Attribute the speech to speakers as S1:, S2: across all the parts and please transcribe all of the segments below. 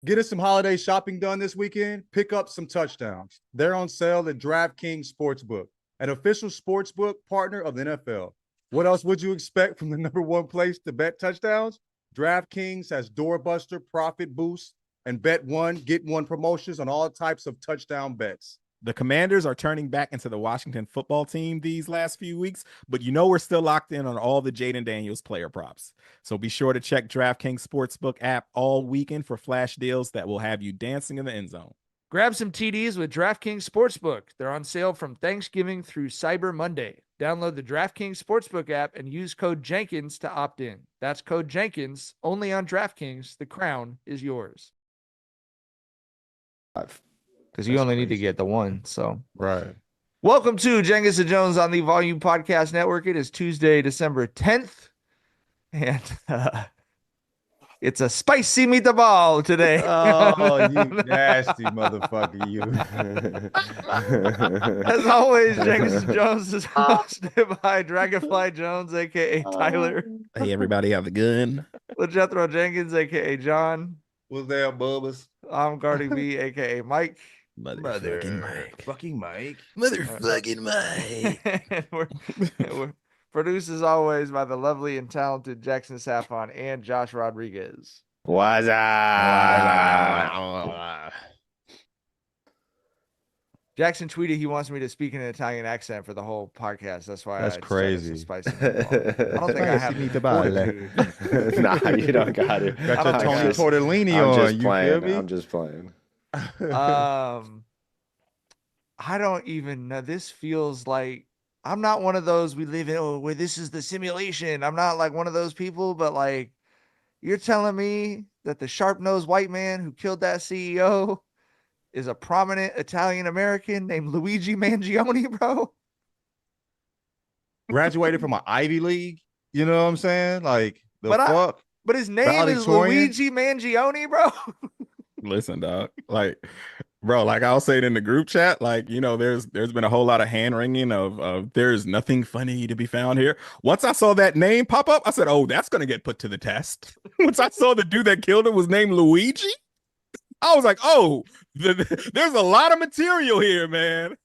S1: Getting some holiday shopping done this weekend? Pick up some touchdowns. They're on sale at DraftKings Sportsbook, an official sportsbook partner of the NFL. What else would you expect from the number one place to bet touchdowns? DraftKings has doorbuster profit boosts and bet one, get one promotions on all types of touchdown bets.
S2: The Commanders are turning back into the Washington football team these last few weeks, but we're still locked in on all the Jaden Daniels player props. So be sure to check DraftKings Sportsbook app all weekend for flash deals that will have you dancing in the end zone.
S3: Grab some TDs with DraftKings Sportsbook. They're on sale from Thanksgiving through Cyber Monday. Download the DraftKings Sportsbook app and use code Jenkins to opt in. That's code Jenkins, only on DraftKings. The crown is yours. Because you only need to get the one. So
S1: right.
S3: Welcome to Jenkins Jonez on the Volume Podcast Network. It is Tuesday, December 10th. And it's a spicy meatball today.
S1: Oh, you nasty motherfucker, you.
S3: As always, Jenkins Jonez is hosted by Dragonfly Jonez, a.k.a. Tyler.
S2: Hey, everybody, have a gun.
S3: LaJethro Jenkins, a.k.a. John.
S1: What's there, Bubba's?
S3: I'm Guarding B, a.k.a. Mike.
S2: Motherfucking Mike.
S1: Fucking Mike.
S2: Motherfucking Mike.
S3: we're produced as always by the lovely and talented Jackson Saffon and Josh Rodriguez.
S4: What's up?
S3: Jackson tweeted he wants me to speak in an Italian accent for the whole podcast. That's why
S1: that's crazy.
S3: Spicy I don't think I have the fortitude.
S4: Nah, you don't got it.
S1: Got your Tony Tortellini on. You feel me?
S4: I'm just playing.
S3: I don't even know. This feels like I'm not one of those we live in where this is the simulation. I'm not like one of those people, but like you're telling me that the sharp-nosed white man who killed that CEO is a prominent Italian American named Luigi Mangione, bro.
S1: Graduated from an Ivy League. You know what I'm saying? Like fuck.
S3: But his name is Luigi Mangione, bro.
S2: Listen, dog. Like, bro, like I'll say it in the group chat. Like, there's been a whole lot of hand wringing of there's nothing funny to be found here. Once I saw that name pop up, I said, oh, that's gonna get put to the test. Once I saw the dude that killed him was named Luigi, I was like, oh, there's a lot of material here, man.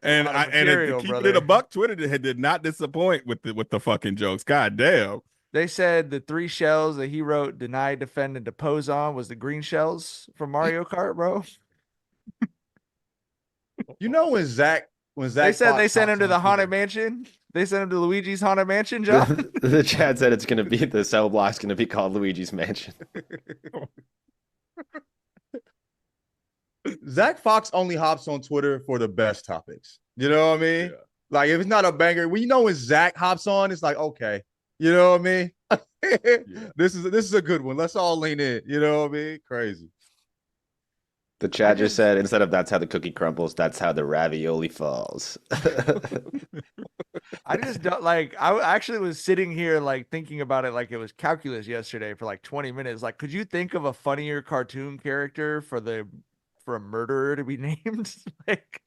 S2: And keeping it a buck, Twitter did not disappoint with the fucking jokes. God damn.
S3: They said the 3 shells that he wrote deny, defend, and depose on was the green shells from Mario Kart, bro.
S1: When Zach
S3: they said they sent him to the Haunted Mansion. They sent him to Luigi's Haunted Mansion, John.
S4: The chat said the cell block's gonna be called Luigi's Mansion.
S1: Zach Fox only hops on Twitter for the best topics. You know what I mean? Yeah. Like if it's not a banger, when Zach hops on, it's like, okay. You know what I mean? Yeah. This is a good one. Let's all lean in. You know what I mean? Crazy.
S4: The chat just said instead of that's how the cookie crumbles, that's how the ravioli falls.
S3: I just don't I actually was sitting here like thinking about it like it was calculus yesterday for like 20 minutes. Like, could you think of a funnier cartoon character for a murderer to be named? Like,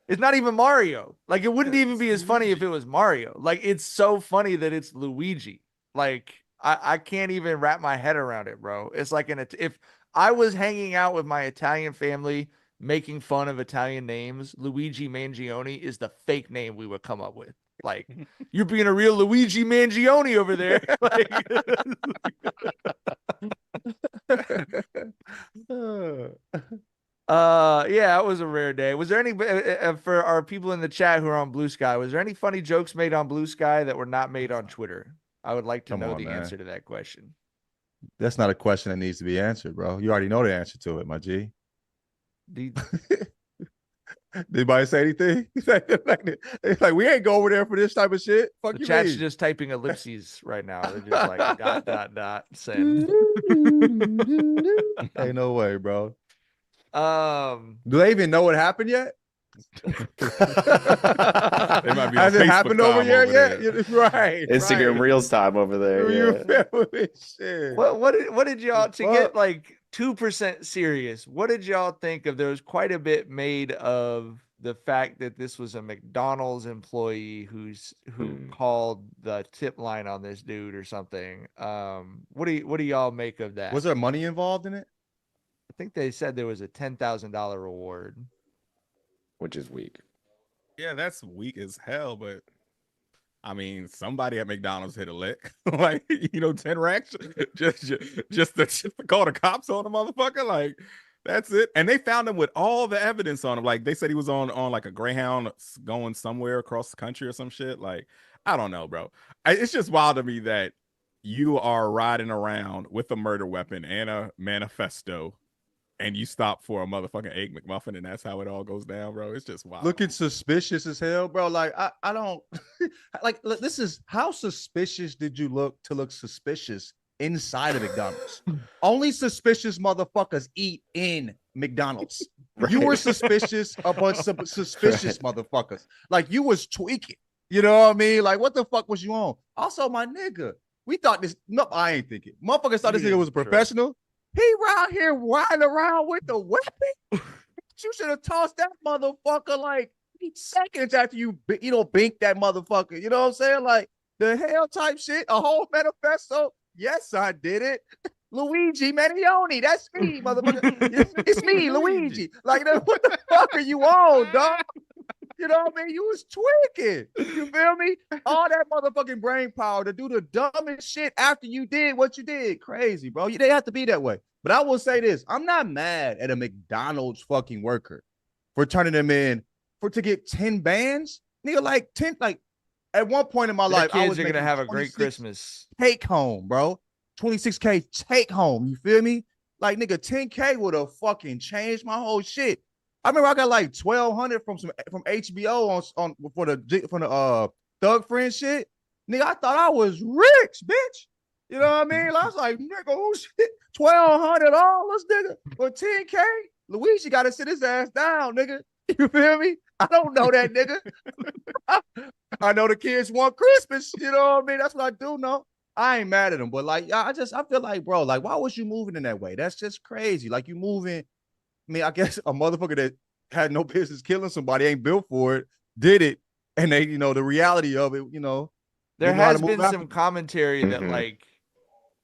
S3: it's not even Mario. Like, it wouldn't even be as funny if it was Mario. Like, it's so funny that it's Luigi. Like, I can't even wrap my head around it, bro. It's like if I was hanging out with my Italian family making fun of Italian names, Luigi Mangione is the fake name we would come up with. Like, you're being a real Luigi Mangione over there. Like, yeah, it was a rare day. Was there any for our people in the chat who are on Blue Sky, was there any funny jokes made on Blue Sky that were not made on Twitter? I would like to know the answer to that question.
S1: That's not a question that needs to be answered, bro. You already know the answer to it, my G.
S3: Did
S1: anybody say anything? like we ain't go over there for this type of shit. Fuck
S3: the
S1: you.
S3: Chat's just typing ellipses right now. They're just like dot send.
S1: Ain't no way, bro.
S3: Do
S1: they even know what happened yet?
S2: Has
S1: it happened over here yet? Right.
S4: Instagram Reels time over there.
S1: Yeah. Shit.
S3: What did y'all get like 2% serious? What did y'all think of? There was quite a bit made of the fact that this was a McDonald's employee who called the tip line on this dude or something. What do y'all make of that?
S1: Was there money involved in it?
S3: I think they said there was a $10,000 reward.
S4: which is weak.
S2: Yeah, that's weak as hell, but I mean, somebody at McDonald's hit a lick. Like, 10 racks just to call the cops on a motherfucker. Like, that's it. And they found him with all the evidence on him. Like, they said he was on like a Greyhound going somewhere across the country or some shit. Like, I don't know, bro. It's just wild to me that you are riding around with a murder weapon and a manifesto, and you stop for a motherfucking Egg McMuffin, and that's how it all goes down, bro. It's just wild.
S1: Looking suspicious as hell, bro. Like, I don't like, look, this is how suspicious did you look to look suspicious inside of McDonald's? Only suspicious motherfuckers eat in McDonald's. You were suspicious about some suspicious motherfuckers. Like, you was tweaking. You know what I mean? Like, what the fuck was you on? Also, my nigga, we thought this. No, I ain't thinking. Motherfuckers thought this nigga was a professional. He around here riding around with the weapon. You should have tossed that motherfucker like 8 seconds after you bink that motherfucker. You know what I'm saying? Like, the hell type shit. A whole manifesto. Yes, I did it. Luigi Mangione. That's me, motherfucker. It's me, Luigi. Like, what the fuck are you on, dog? You know what I mean? You was tweaking. You feel me? All that motherfucking brain power to do the dumbest shit after you did what you did. Crazy, bro. They have to be that way. But I will say this. I'm not mad at a McDonald's fucking worker for turning them in to get 10 bands. Nigga, like 10, like at one point in my life, I was
S3: kids are gonna have a great
S1: 26
S3: Christmas.
S1: Take home, bro. 26K take home. You feel me? Like, nigga, 10K would have fucking changed my whole shit. I remember I got like 1,200 from HBO on for the Thug Friend shit. Nigga, I thought I was rich, bitch. You know what I mean? I was like, nigga, who shit? $1,200, nigga, for 10K. Luigi got to sit his ass down, nigga. You feel me? I don't know that nigga. I know the kids want Christmas. You know what I mean? That's what I do know. I ain't mad at them, but like, I feel like, bro, like, why was you moving in that way? That's just crazy. Like, you moving. I mean, I guess a motherfucker that had no business killing somebody, ain't built for it, did it, and they, the reality of it,
S3: There has been some commentary that like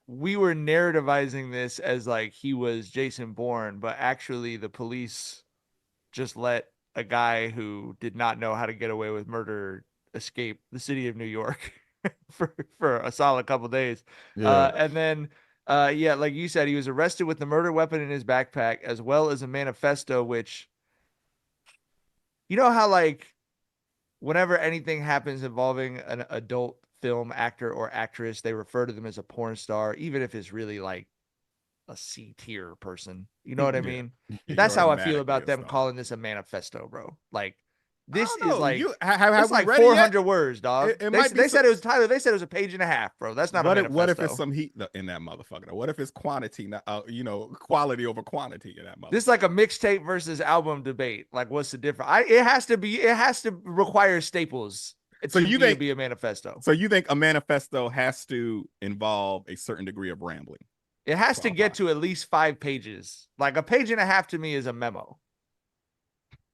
S3: we were narrativizing this as like he was Jason Bourne, but actually the police just let a guy who did not know how to get away with murder escape the city of New York for a solid couple days.
S1: Yeah.
S3: And then like you said, he was arrested with the murder weapon in his backpack, as well as a manifesto, which, you know how like whenever anything happens involving an adult film actor or actress, they refer to them as a porn star, even if it's really like a C tier person. You know what I mean? That's how I feel about them calling this a manifesto, bro. Like, this is like, it's like 400 words, dog. They said it was Tyler. They said it was a page and a half, bro. That's not a manifesto.
S2: What if it's some heat in that motherfucker? What if it's quantity, quality over quantity in that motherfucker?
S3: This is like a mixtape versus album debate. Like, what's the difference? It has to require staples.
S2: So you think
S3: be a manifesto?
S2: So you think a manifesto has to involve a certain degree of rambling?
S3: It has to get to at least 5 pages. Like, a page and a half to me is a memo.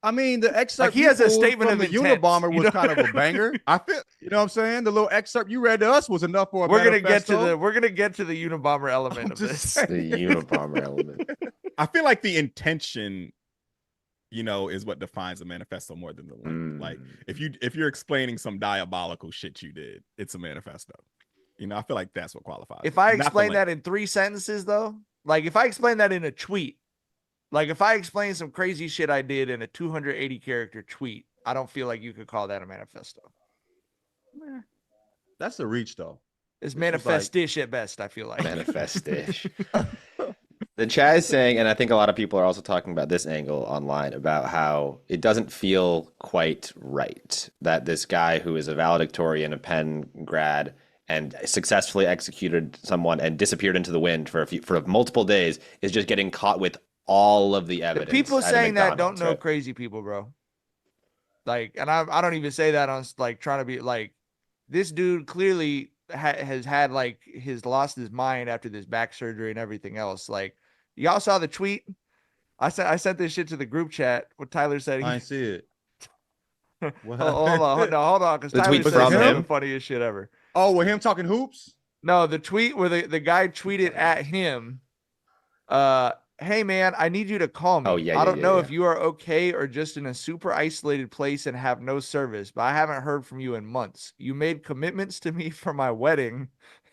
S1: I mean, the excerpt
S3: like he has a statement
S1: from
S3: of
S1: the
S3: intent,
S1: Unabomber was kind of a banger. I feel, you know what I'm saying? The little excerpt you read to us was enough for a
S3: we're gonna
S1: manifesto.
S3: get to the Unabomber element of this.
S4: The Unabomber element.
S2: I feel like the intention, is what defines a manifesto more than the length. Like, if you're explaining some diabolical shit you did, it's a manifesto. I feel like that's what qualifies.
S3: If I explain that in 3 sentences, though, like if I explain that in a tweet, like if I explain some crazy shit I did in a 280 character tweet, I don't feel like you could call that a manifesto.
S1: That's a reach, though.
S3: It's manifest-ish at best, I feel like.
S4: Manifest-ish. The chat is saying, and I think a lot of people are also talking about this angle online, about how it doesn't feel quite right that this guy who is a valedictorian, a Penn grad, and successfully executed someone and disappeared into the wind for multiple days is just getting caught with all of the evidence.
S3: The people saying that don't know crazy people, bro. Like, and I don't even say that on like trying to be like, this dude clearly has had like lost his mind after this back surgery and everything else. Like, y'all saw the tweet? I sent this shit to the group chat. What Tyler said.
S1: I see it.
S3: Hold on, because Tyler said the funniest shit ever.
S1: Oh, with him talking hoops?
S3: No, the tweet where the guy tweeted at him. hey man, I need you to call me.
S4: Oh, yeah,
S3: I
S4: yeah,
S3: don't
S4: yeah,
S3: know
S4: yeah.
S3: if you are okay or just in a super isolated place and have no service, but I haven't heard from you in months. You made commitments to me for my wedding,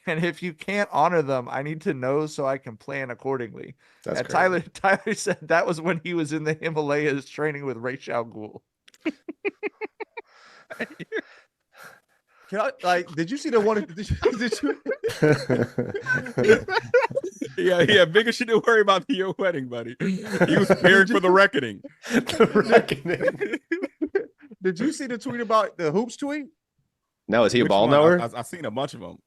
S3: and if you can't honor them, I need to know so I can plan accordingly.
S4: That's
S3: And
S4: crazy.
S3: Tyler said that was when he was in the Himalayas training with Ra's al Ghul.
S1: Can I, like, did you see the one? Did you
S2: Yeah. Bigger shit to worry about than your wedding, buddy. He was preparing for the reckoning.
S4: The reckoning.
S1: did you see the tweet about the hoops tweet?
S4: No, is he a
S2: Which
S4: ball
S2: one?
S4: knower?
S2: I've seen a bunch of them.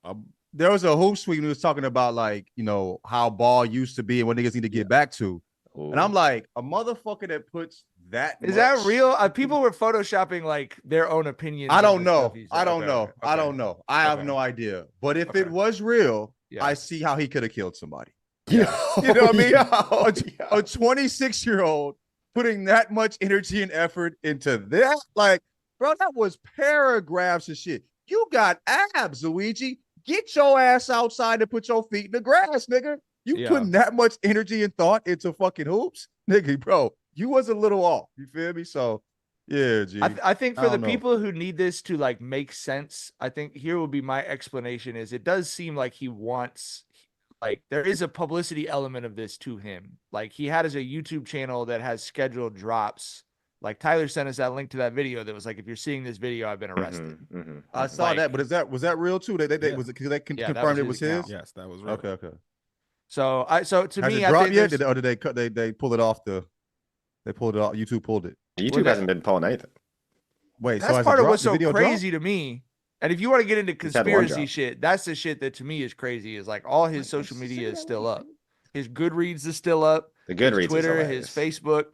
S1: There was a hoops tweet and he was talking about, like, you know, how ball used to be and what niggas need to get back to. And I'm like, a motherfucker that puts that
S3: Is that
S1: much
S3: real? People were photoshopping like their own opinions.
S1: I
S3: of
S1: don't
S3: the
S1: know.
S3: stuff he said.
S1: I don't
S3: Okay,
S1: know.
S3: okay,
S1: I
S3: okay.
S1: don't know. I have
S3: Okay.
S1: no idea. But if
S3: Okay.
S1: it was real,
S3: Yeah.
S1: I see how he could have killed somebody.
S4: Yeah.
S1: You know what I mean?
S4: Yo,
S1: A 26-year-old putting that much energy and effort into that, like, bro, that was paragraphs of shit. You got abs, Luigi. Get your ass outside and put your feet in the grass, nigga. You
S3: Yeah.
S1: putting that much energy and thought into fucking hoops, nigga, bro. You was a little off. You feel me? So, yeah, G.
S3: I think
S1: I
S3: for the
S1: don't know.
S3: people who need this to like make sense, I think here will be my explanation is it does seem like he wants, like there is a publicity element of this to him. Like he had a YouTube channel that has scheduled drops. Like Tyler sent us that link to that video that was like, if you're seeing this video, I've been arrested.
S1: I saw
S3: Like-
S1: that, but was that real too? They
S2: Yeah.
S1: was it because they
S3: Yeah, that
S1: confirmed
S3: was
S1: it was
S3: his
S1: his?
S3: account.
S2: Yes, that was real.
S1: Okay.
S3: So to
S1: Has
S3: me,
S1: it
S3: I
S1: dropped
S3: think
S1: yet?
S3: there's-
S1: Or did they cut? They pull it off the? They pulled it off. YouTube pulled it.
S4: YouTube hasn't been pulling anything.
S1: Wait, so
S3: that's
S1: has
S3: part
S1: it
S3: of
S1: dropped?
S3: what's
S1: The
S3: so
S1: video
S3: crazy to me. And if you want to get into
S4: He's had one
S3: conspiracy
S4: drop.
S3: shit, that's the shit that to me is crazy. Is like all his social media is still up. His Goodreads is still up.
S4: The Goodreads
S3: His Twitter,
S4: is
S3: his
S4: hilarious.
S3: Facebook.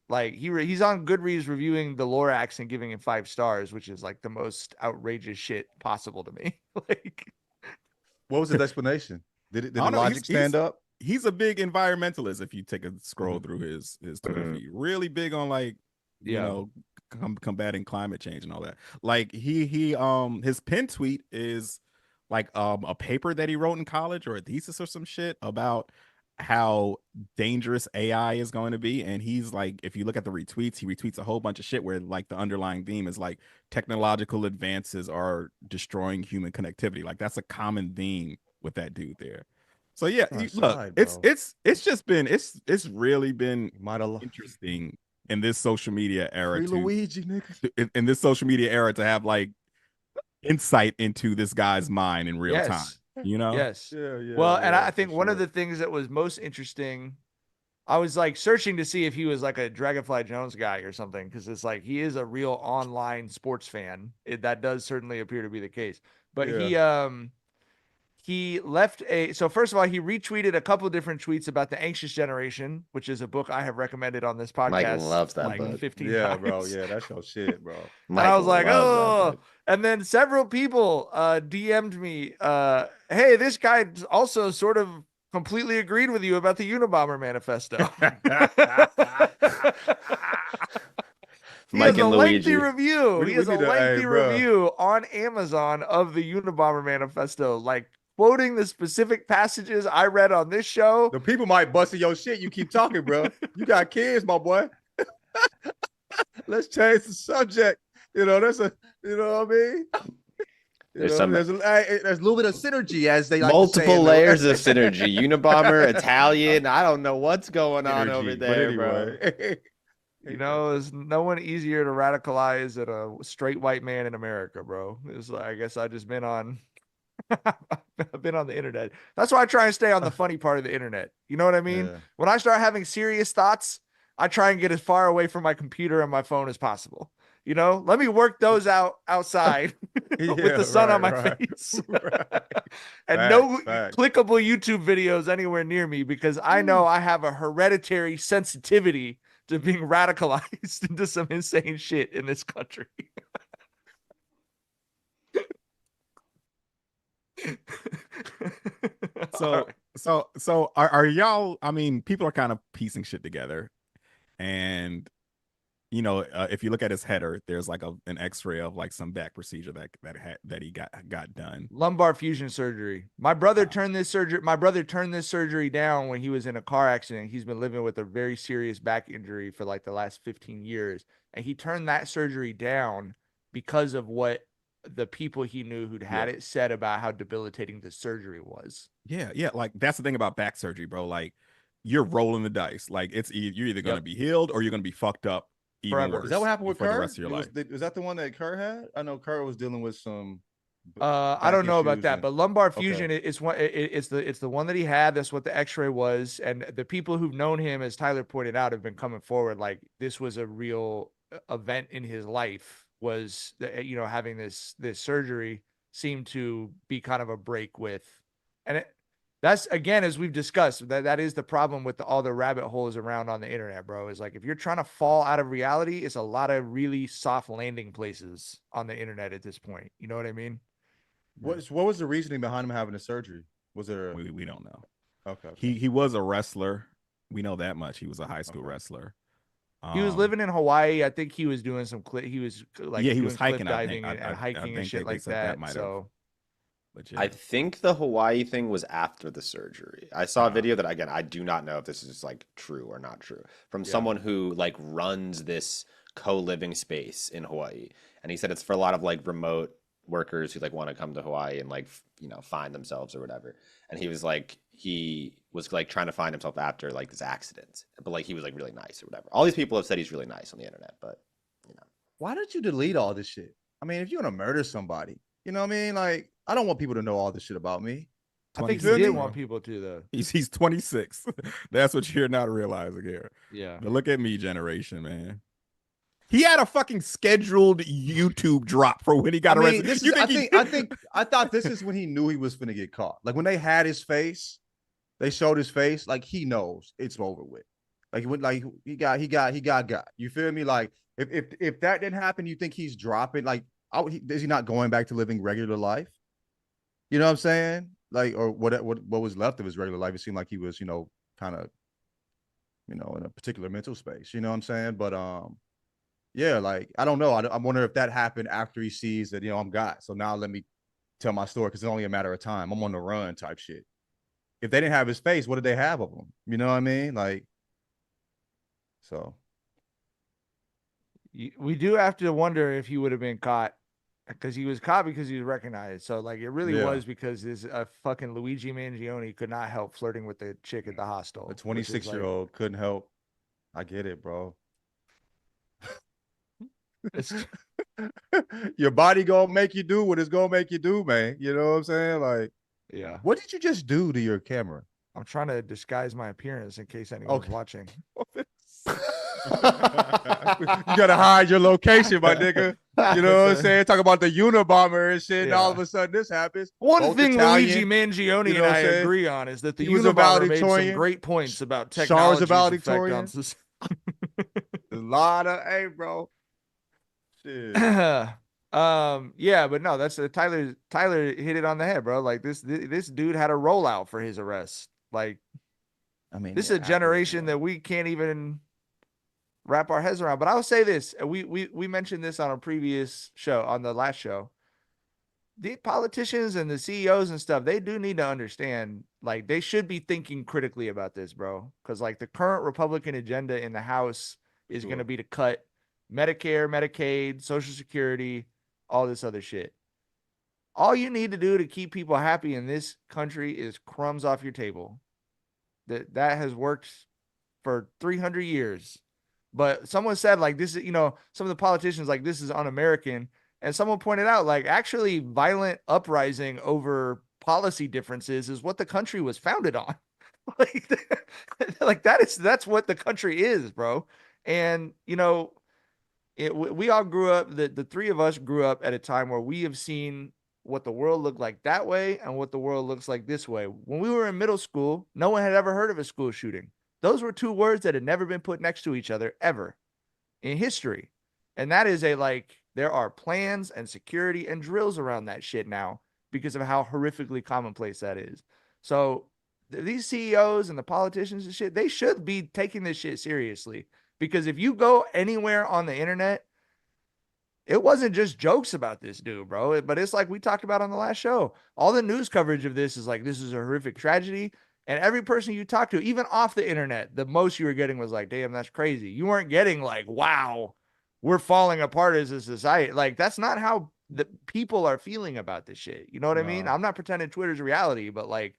S3: Like he's on Goodreads reviewing the Lorax and giving it 5 stars, which is like the most outrageous shit possible to me. Like,
S1: What was his explanation? Did
S2: I
S1: the
S2: don't know,
S1: logic stand up?
S2: He's a big environmentalist. If you take a scroll through his Twitter
S4: Mhm.
S2: feed, really big on like you
S3: Yeah.
S2: know combating climate change and all that. Like he his pin tweet is like a paper that he wrote in college or a thesis or some shit about how dangerous AI is going to be. And he's like, if you look at the retweets, he retweets a whole bunch of shit where like the underlying theme is like technological advances are destroying human connectivity. Like that's a common theme with that dude there. So yeah,
S1: That's
S2: look,
S1: right,
S2: it's
S1: bro.
S2: just been it's really been
S1: Might have
S2: interesting in this social media era
S1: free Luigi, nigga.
S2: in this social media era to have like insight into this guy's mind in real
S3: yes.
S2: time, you know?
S3: Yes.
S1: Yeah.
S3: Well, and
S1: yeah,
S3: I think
S1: for
S3: one of
S1: sure.
S3: the things that was most interesting, I was like searching to see if he was like a Dragonfly Jonez guy or something, because it's like he is a real online sports fan. That does certainly appear to be the case. But he left so first of all, he retweeted a couple of different tweets about The Anxious Generation, which is a book I have recommended on this podcast.
S4: Mike loves that
S3: like
S4: book.
S3: 15
S1: Yeah,
S3: times.
S1: bro. Yeah, that's your shit, bro.
S3: And I was like,
S4: loves that
S3: oh,
S4: book.
S3: and then several people DM'd me, hey, this guy also sort of completely agreed with you about the Unabomber manifesto. He
S4: Mike
S3: has a
S4: and
S3: lengthy
S4: Luigi.
S3: review.
S1: We
S3: He has a
S1: need to-
S3: lengthy
S1: hey, bro.
S3: review on Amazon of the Unabomber manifesto, like quoting the specific passages I read on this show.
S1: The people might bust in your shit. You keep talking, bro. You got kids, my boy. Let's change the subject. You know, that's a, you know what I mean?
S4: There's some-
S1: there's a little bit of synergy, as they like to say
S4: Multiple
S1: in the-
S4: layers of synergy. Unabomber, Italian. I don't know what's going on over
S1: Synergy,
S4: there,
S1: but
S4: bro.
S1: anyway.
S3: You know, there's no one easier to radicalize than a straight white man in America, bro. It's like, I guess I just been on I've been on the internet. That's why I try and stay on the funny part of the internet. You know what I mean?
S1: Yeah.
S3: When I start having serious thoughts, I try and get as far away from my computer and my phone as possible. You know, let me work those out outside with the sun on my face. And no
S1: Facts.
S3: clickable YouTube videos anywhere near me, because I know I have a hereditary sensitivity to being radicalized into some insane shit in this country.
S2: So are y'all, I mean, people are kind of piecing shit together, and if you look at his header, there's like an X-ray of like some back procedure that he got done.
S3: Lumbar fusion surgery. My brother turned this surgery down when he was in a car accident. He's been living with a very serious back injury for like the last 15 years. And he turned that surgery down because of what the people he knew who'd had it said about how debilitating the surgery was.
S2: Yeah. Like that's the thing about back surgery, bro. Like you're rolling the dice. Like you're either going to be healed or you're going to be fucked up even
S3: Forever.
S2: worse.
S1: Is that what happened with
S2: for
S1: Kerr?
S2: the rest of your life?
S1: Was that the one that Kerr had? I know Kerr was dealing with some.
S3: I don't know about that, but lumbar fusion
S1: Okay.
S3: it's the one that he had. That's what the X-ray was, and the people who've known him, as Tyler pointed out, have been coming forward like this was a real event in his life. Was having this surgery seemed to be kind of a break with, and that's again, as we've discussed, that is the problem with all the rabbit holes around on the internet, bro. Is like if you're trying to fall out of reality, it's a lot of really soft landing places on the internet at this point. You know what I mean?
S1: What was the reasoning behind him having the surgery? Was there?
S2: We don't know.
S1: Okay.
S2: He was a wrestler. We know that much. He was a high school wrestler.
S3: He was living in Hawaii. I think he was doing some he was like
S2: he was
S3: cliff
S2: hiking,
S3: diving
S2: I think.
S3: and hiking and shit
S2: they
S3: like
S2: said
S3: that.
S2: might have-
S3: So
S2: But
S4: I think the Hawaii thing was after the surgery. I saw a video that, again, I do not know if this is like true or not true, from someone who like runs this co-living space in Hawaii, and he said it's for a lot of like remote workers who like want to come to Hawaii and like find themselves or whatever. And he was like trying to find himself after like this accident, but like he was like really nice or whatever. All these people have said he's really nice on the internet, but
S1: Why don't you delete all this shit? I mean, if you want to murder somebody, you know what I mean? Like, I don't want people to know all this shit about me.
S3: I think he
S2: 26,
S3: did
S2: bro.
S3: want people to though.
S2: He's 26. That's what you're not realizing here.
S3: Yeah.
S2: But look at me, generation, man. He had a fucking scheduled YouTube drop for when he got arrested.
S1: I thought this is when he knew he was gonna get caught. Like when they had his face, they showed his face. Like he knows it's over with. Like he got. You feel me? Like if that didn't happen, you think he's dropping? Like, is he not going back to living regular life? You know what I'm saying? Like, or what was left of his regular life? It seemed like he was, kind of, in a particular mental space. You know what I'm saying? But yeah, like I don't know. I wonder if that happened after he sees that I'm got. So now let me tell my story because it's only a matter of time. I'm on the run type shit. If they didn't have his face, what did they have of him? You know what I mean? Like, so
S3: We do have to wonder if he would have been caught, because he was caught because he was recognized. So like it really was because this fucking Luigi Mangione could not help flirting with the chick at the hostel.
S1: a 26-year-old couldn't help. I get it, bro. Your body gonna make you do what it's gonna make you do, man. You know what I'm saying? Like,
S3: yeah.
S1: What did you just do to your camera?
S3: I'm trying to disguise my appearance in case anyone's watching.
S1: You gotta hide your location, my nigga. You know what I'm saying? Talk about the Unabomber and shit, and all of a sudden this happens.
S3: One
S1: Both
S3: thing
S1: Italian,
S3: Luigi Mangione and I agree on is that the
S1: He was a
S3: Unabomber made some
S1: valedictorian.
S3: great points about
S1: Char's a
S3: technology's effect
S1: valedictorian.
S3: on society.
S1: A lot of, hey, bro. Shit.
S3: Yeah, but no, that's Tyler hit it on the head, bro. Like this dude had a rollout for his arrest. Like,
S1: I mean,
S3: this is a generation that we can't even wrap our heads around. But I will say this: we mentioned this on a previous show, on the last show. The politicians and the CEOs and stuff, they do need to understand, like, they should be thinking critically about this, bro. Because like the current Republican agenda in the House is going to be to cut Medicare, Medicaid, Social Security, all this other shit. All you need to do to keep people happy in this country is crumbs off your table. That has worked for 300 years. But someone said, like, this is, some of the politicians, like, this is un-American. And someone pointed out, like, actually violent uprising over policy differences is what the country was founded on. like that's what the country is, bro. And, we all grew up, the three of us grew up at a time where we have seen what the world looked like that way and what the world looks like this way. When we were in middle school, no one had ever heard of a school shooting. Those were two words that had never been put next to each other ever in history. And that is there are plans and security and drills around that shit now because of how horrifically commonplace that is. So these CEOs and the politicians and shit, they should be taking this shit seriously. Because if you go anywhere on the internet, it wasn't just jokes about this dude, bro. But it's like we talked about on the last show. All the news coverage of this is like, this is a horrific tragedy. And every person you talk to, even off the internet, the most you were getting was like, damn, that's crazy. You weren't getting like, wow, we're falling apart as a society. Like, that's not how the people are feeling about this shit. You know what I mean? I'm not pretending Twitter's reality, but like.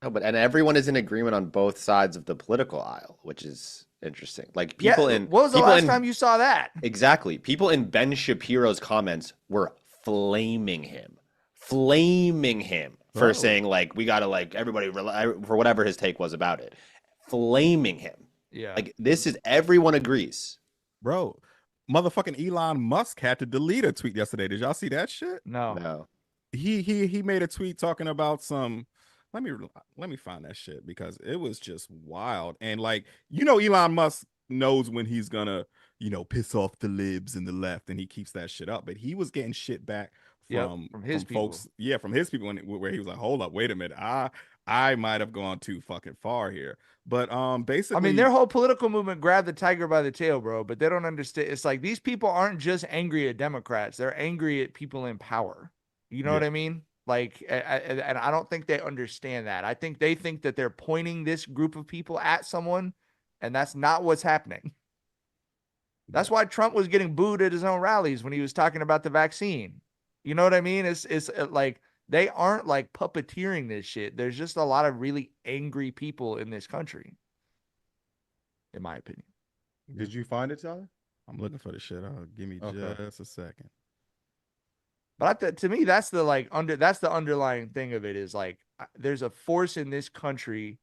S4: No, and everyone is in agreement on both sides of the political aisle, which is interesting. Like people
S3: what was the last time you saw that?
S4: Exactly. People in Ben Shapiro's comments were flaming him for saying like, we got to like everybody for whatever his take was about it, flaming him.
S3: Yeah.
S4: Like this is everyone agrees.
S2: Bro, motherfucking Elon Musk had to delete a tweet yesterday. Did y'all see that shit?
S3: No.
S2: He made a tweet talking about some. Let me find that shit because it was just wild. And like, Elon Musk knows when he's gonna, piss off the libs and the left, and he keeps that shit up. But he was getting shit back from his folks. Yeah, from his people, where he was like, hold up, wait a minute, I might have gone too fucking far here. But basically,
S3: I mean, their whole political movement grabbed the tiger by the tail, bro. But they don't understand. It's like these people aren't just angry at Democrats; they're angry at people in power. You know what I mean? Like, and I don't think they understand that. I think they think that they're pointing this group of people at someone, and that's not what's happening. That's why Trump was getting booed at his own rallies when he was talking about the vaccine. You know what I mean? It's like they aren't like puppeteering this shit. There's just a lot of really angry people in this country, in my opinion.
S1: Did you find it, Tyler?
S2: I'm looking for the shit. Give me just a second.
S3: But to me, that's the underlying thing of it is like there's a force in this country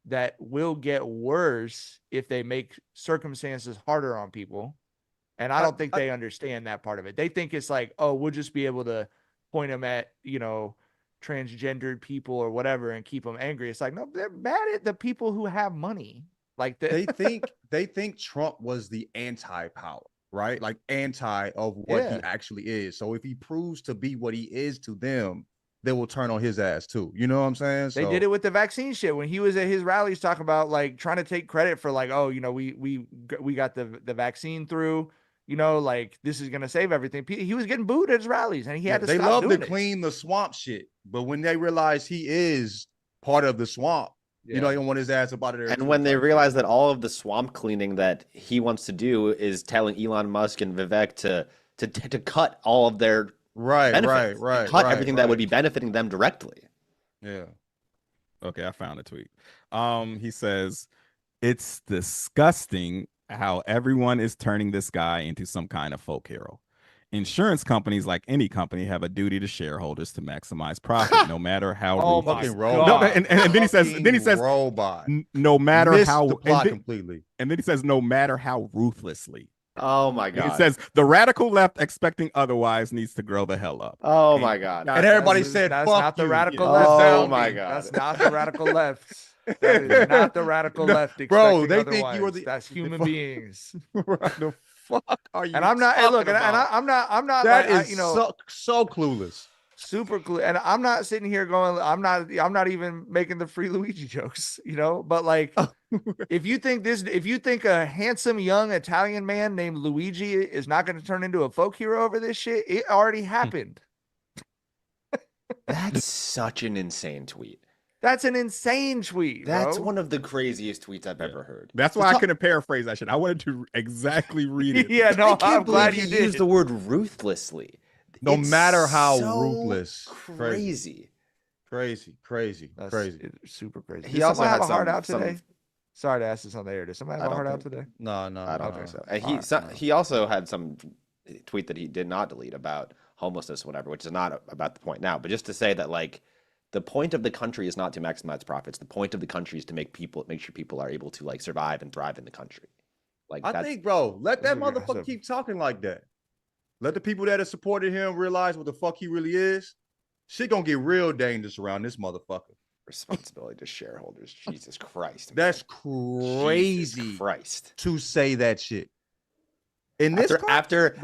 S3: that will get worse if they make circumstances harder on people. And I don't think they understand that part of it. They think it's like, oh, we'll just be able to point them at, transgendered people or whatever and keep them angry. It's like, no, they're mad at the people who have money. Like
S1: they think Trump was the anti-power. Right? Like anti of what he actually is. So if he proves to be what he is to them, they will turn on his ass too. You know what I'm saying?
S3: They did it with the vaccine shit when he was at his rallies talking about like trying to take credit for like, oh, we got the vaccine through, like this is going to save everything. He was getting booed at his rallies and he had to stop doing it. They love to
S1: clean the swamp shit. But when they realize he is part of the swamp, he don't want his ass up out of there.
S4: And when they realize that all of the swamp cleaning that he wants to do is telling Elon Musk and Vivek to cut all of their benefits, cut everything that would be benefiting them directly.
S1: Yeah.
S2: Okay, I found a tweet. He says, it's disgusting how everyone is turning this guy into some kind of folk hero. Insurance companies, like any company, have a duty to shareholders to maximize profit, no matter how.
S1: Fucking
S2: robot. No, and then he says,
S1: robot.
S2: No matter how
S1: the plot completely.
S2: And then he says, no matter how ruthlessly.
S4: Oh my God!
S2: It says the radical left expecting otherwise needs to grow the hell up.
S4: Oh my God!
S1: And everybody said,
S3: "That's
S1: fuck
S3: not the
S1: you."
S3: radical left."
S4: Oh my God!
S3: That's not the radical left. That is not the radical left.
S1: Bro, they
S3: otherwise.
S1: think you are
S3: That's human beings.
S1: The fuck are you?
S3: And I'm not. Look, and I'm not.
S1: That
S3: like,
S1: is so clueless.
S3: Super clueless. And I'm not sitting here going. I'm not even making the free Luigi jokes. But like, if you think a handsome young Italian man named Luigi is not going to turn into a folk hero over this shit, it already happened.
S4: That's such an insane tweet.
S3: That's an insane tweet.
S4: That's
S3: bro.
S4: one of the craziest tweets I've ever heard.
S2: That's why I couldn't paraphrase that shit. I wanted to exactly read it.
S3: Yeah, no, I'm glad you did.
S4: Use the word ruthlessly.
S1: No matter how ruthless.
S4: Crazy.
S1: Crazy.
S3: It's super crazy.
S4: He also had
S3: a heart out today. Sorry to ask this on the air. Did somebody have a heart out today?
S1: No.
S4: I don't think so. And he also had some tweet that he did not delete about homelessness or whatever, which is not about the point now, but just to say that like the point of the country is not to maximize profits. The point of the country is to make sure people are able to like survive and thrive in the country. Like
S1: I think, bro, let that motherfucker keep talking like that. Let the people that have supported him realize what the fuck he really is. Shit gonna get real dangerous around this motherfucker.
S4: Responsibility to shareholders. Jesus Christ.
S1: Man. That's crazy.
S4: Jesus Christ.
S1: To say that shit. In this
S4: after